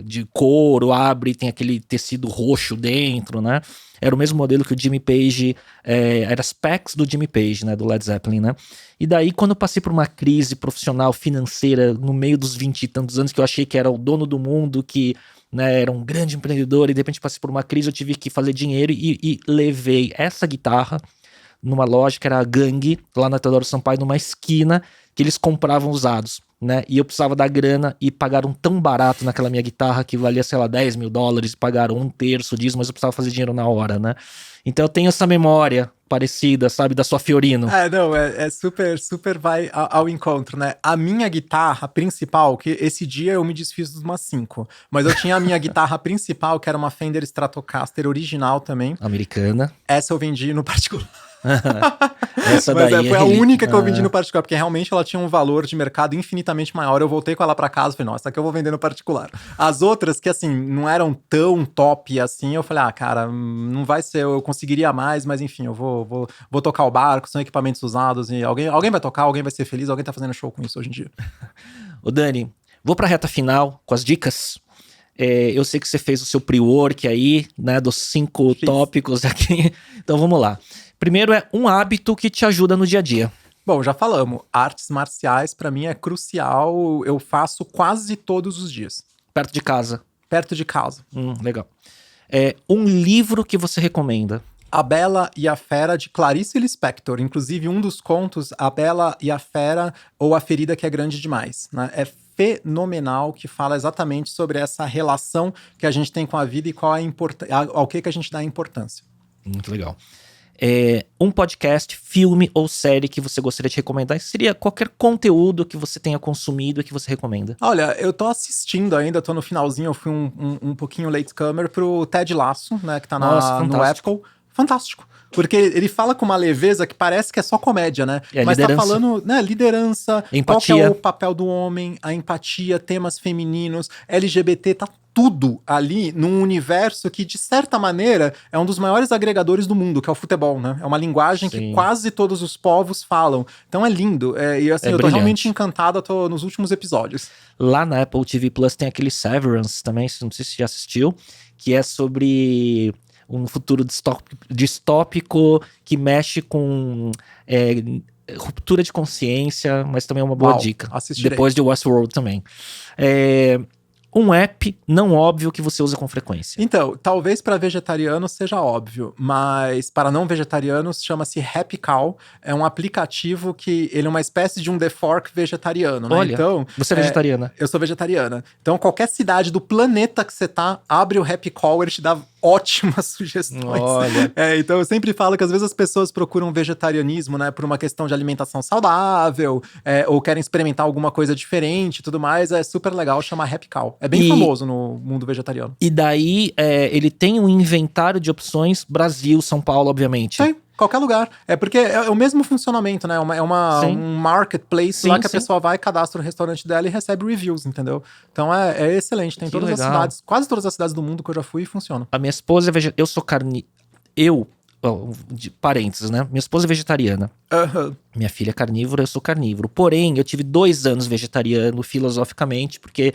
de couro, abre, tem aquele tecido roxo dentro, né? Era o mesmo modelo que o Jimmy Page, era as Specs do Jimmy Page, né, do Led Zeppelin, né? E daí, quando eu passei por uma crise profissional, financeira, no meio dos 20 e tantos anos, que eu achei que era o dono do mundo, que, né, era um grande empreendedor, e de repente passei por uma crise, eu tive que fazer dinheiro e levei essa guitarra numa loja que era a Gang, lá na Teodoro Sampaio, numa esquina, que eles compravam usados, né? E eu precisava da grana e pagaram tão barato naquela minha guitarra que valia, sei lá, $10 mil, e pagaram 1/3 disso, mas eu precisava fazer dinheiro na hora, né? Então eu tenho essa memória parecida, sabe, da sua Fiorino. Super vai ao encontro, né? A minha guitarra principal, que esse dia eu me desfiz de umas 5, mas eu tinha a minha guitarra principal, que era uma Fender Stratocaster original também. Americana. Essa eu vendi no particular. Essa daí foi a única que eu vendi no particular, porque realmente ela tinha um valor de mercado infinitamente maior. Eu voltei com ela pra casa e falei, nossa, essa aqui eu vou vender no particular. As outras que, assim, não eram tão top assim, eu falei, cara, não vai ser, eu conseguiria mais, mas enfim, eu vou tocar o barco, são equipamentos usados e alguém vai tocar, alguém vai ser feliz, alguém tá fazendo show com isso hoje em dia. Ô Dani, vou pra reta final com as dicas. Eu sei que você fez o seu pre-work aí, né, dos 5 tópicos aqui, então vamos lá. Primeiro é um hábito que te ajuda no dia a dia. Bom, já falamos, artes marciais pra mim é crucial, eu faço quase todos os dias. Perto de casa. Perto de casa. Legal. Um livro que você recomenda. A Bela e a Fera, de Clarice Lispector. Inclusive, um dos contos, A Bela e a Fera, ou A Ferida que é Grande Demais, né? É fenomenal, que fala exatamente sobre essa relação que a gente tem com a vida e qual ao que a gente dá importância. Muito legal. Um podcast, filme ou série que você gostaria de recomendar? Seria qualquer conteúdo que você tenha consumido e que você recomenda. Olha, eu tô assistindo ainda, tô no finalzinho, eu fui um pouquinho latecomer pro Ted Lasso, né, que tá no Apple. Fantástico. Porque ele fala com uma leveza que parece que é só comédia, né? Mas liderança. Tá falando, né, liderança, empatia. Qual que é o papel do homem, a empatia, temas femininos, LGBT, tá tudo ali num universo que, de certa maneira, é um dos maiores agregadores do mundo, que é o futebol, né? É uma linguagem que quase todos os povos falam. Então é lindo. E assim, eu tô realmente encantado, tô nos últimos episódios. Lá na Apple TV Plus tem aquele Severance também, não sei se você já assistiu, que é sobre um futuro distópico que mexe com ruptura de consciência, mas também é uma boa dica. Assistirei. Depois de Westworld também. Um app não óbvio que você usa com frequência. Então, talvez para vegetarianos seja óbvio, mas para não vegetarianos chama-se Happy Cow. É um aplicativo que ele é uma espécie de um The Fork vegetariano, né? Olha, então, você é vegetariana. Eu sou vegetariana. Então, qualquer cidade do planeta que você tá, abre o Happy Cow, ele te dá ótimas sugestões. Olha. Então, eu sempre falo que às vezes as pessoas procuram vegetarianismo, né, por uma questão de alimentação saudável, ou querem experimentar alguma coisa diferente e tudo mais. É super legal, chama Happy Cow. É bem famoso no mundo vegetariano. E daí, ele tem um inventário de opções Brasil, São Paulo, obviamente. Tem, qualquer lugar. É porque é o mesmo funcionamento, né? Um marketplace lá que a pessoa vai, cadastra o restaurante dela e recebe reviews, entendeu? Então é excelente. Tem todas as cidades, quase todas as cidades do mundo que eu já fui e funciona. A minha esposa é vegetariana. Eu sou de parênteses, né? Minha esposa é vegetariana. Minha filha é carnívora, eu sou carnívoro. Porém, eu tive 2 anos vegetariano filosoficamente, porque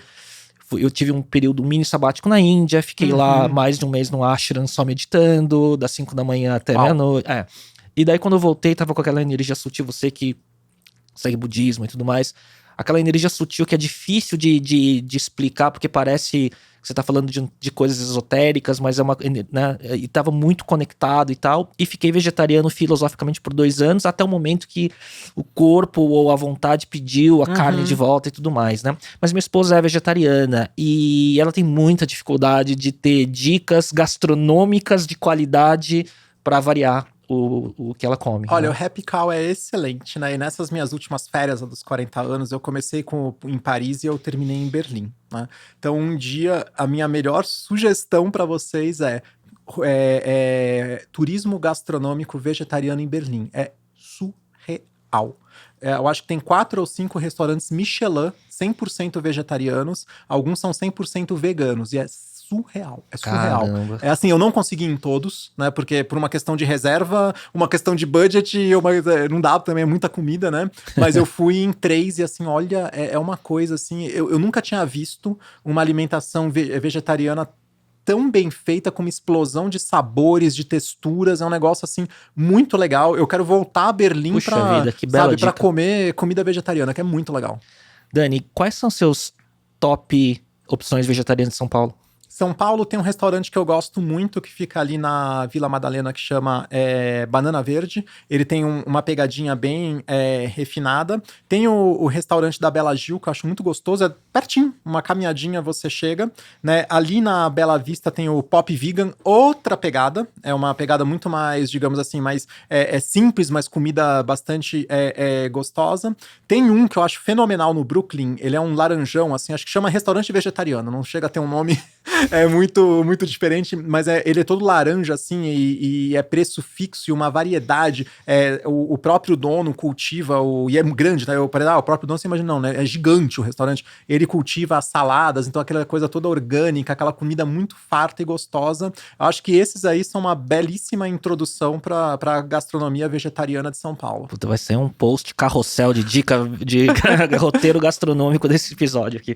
eu tive um período mini sabático na Índia, fiquei lá mais de um mês no ashram só meditando, das 5 da manhã até meia-noite. E daí quando eu voltei, tava com aquela energia sutil, você que segue budismo e tudo mais, aquela energia sutil que é difícil de explicar, porque parece que você tá falando de coisas esotéricas, mas né, e tava muito conectado e tal, e fiquei vegetariano filosoficamente por 2 anos, até o momento que o corpo ou a vontade pediu a carne de volta e tudo mais, né? Mas minha esposa é vegetariana, e ela tem muita dificuldade de ter dicas gastronômicas de qualidade para variar o que ela come. Olha, né? o Happy Cow é excelente, né? E nessas minhas últimas férias dos 40 anos, eu comecei em Paris e eu terminei em Berlim, né? Então, um dia, a minha melhor sugestão para vocês é turismo gastronômico vegetariano em Berlim. É surreal. Eu acho que tem 4 ou 5 restaurantes Michelin 100% vegetarianos. Alguns são 100% veganos. E é surreal. Caramba. É assim, eu não consegui ir em todos, né? Porque por uma questão de reserva, uma questão de budget, não dá também, é muita comida, né? Mas eu fui em 3 e assim, olha, é uma coisa assim, eu nunca tinha visto uma alimentação vegetariana tão bem feita, com uma explosão de sabores, de texturas, é um negócio assim muito legal. Eu quero voltar a Berlim pra comer comida vegetariana, que é muito legal. Dani, quais são seus top opções vegetarianas de São Paulo? São Paulo tem um restaurante que eu gosto muito, que fica ali na Vila Madalena, que chama Banana Verde. Ele tem uma pegadinha bem refinada. Tem o restaurante da Bela Gil, que eu acho muito gostoso. É pertinho, uma caminhadinha você chega, né? Ali na Bela Vista tem o Pop Vegan, outra pegada. É uma pegada muito mais, digamos assim, mais simples, mas comida bastante gostosa. Tem um que eu acho fenomenal no Brooklyn. Ele é um laranjão, assim, acho que chama restaurante vegetariano. Não chega a ter um nome... É muito, muito diferente, mas ele é todo laranja, assim, e é preço fixo e uma variedade. O próprio dono cultiva, e é grande, né? O próprio dono, você imagina, não, né? É gigante o restaurante. Ele cultiva as saladas, então aquela coisa toda orgânica, aquela comida muito farta e gostosa. Eu acho que esses aí são uma belíssima introdução pra gastronomia vegetariana de São Paulo. Puta, vai ser um post carrossel de dica de roteiro gastronômico desse episódio aqui.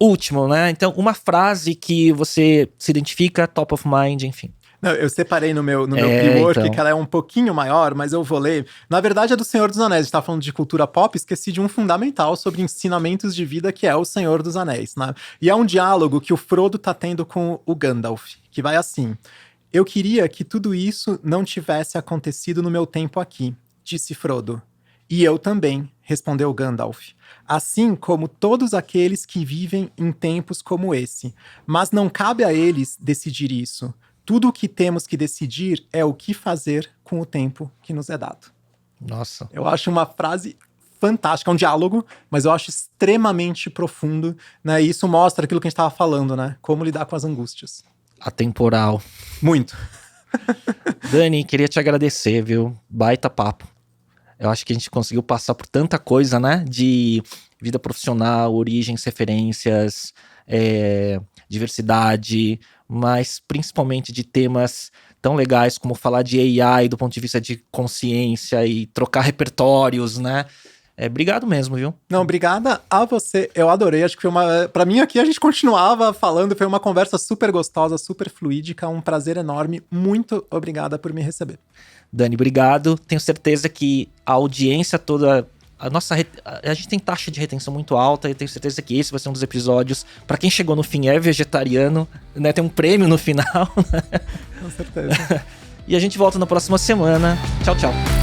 Último, né? Então, uma frase que você se identifica, top of mind, enfim. Não, eu separei no meu pre-work, então, que ela é um pouquinho maior, mas eu vou ler. Na verdade, é do Senhor dos Anéis. A gente tá falando de cultura pop, esqueci de um fundamental sobre ensinamentos de vida, que é o Senhor dos Anéis, né? E é um diálogo que o Frodo tá tendo com o Gandalf, que vai assim: eu queria que tudo isso não tivesse acontecido no meu tempo aqui, disse Frodo. E eu também, respondeu Gandalf. Assim como todos aqueles que vivem em tempos como esse. Mas não cabe a eles decidir isso. Tudo o que temos que decidir é o que fazer com o tempo que nos é dado. Nossa. Eu acho uma frase fantástica, é um diálogo, mas eu acho extremamente profundo, né? E isso mostra aquilo que a gente estava falando, né? Como lidar com as angústias. Atemporal. Muito. Dani, queria te agradecer, viu? Baita papo. Eu acho que a gente conseguiu passar por tanta coisa, né? De vida profissional, origens, referências, diversidade, mas principalmente de temas tão legais como falar de AI do ponto de vista de consciência e trocar repertórios, né? Obrigado mesmo, viu? Não, obrigada a você. Eu adorei. Acho que foi pra mim aqui a gente continuava falando. Foi uma conversa super gostosa, super fluídica. Um prazer enorme. Muito obrigada por me receber. Dani, obrigado. Tenho certeza que a audiência toda... A gente tem taxa de retenção muito alta. Eu tenho certeza que esse vai ser um dos episódios. Pra quem chegou no fim é vegetariano, né? Tem um prêmio no final. Com certeza. E a gente volta na próxima semana. Tchau, tchau.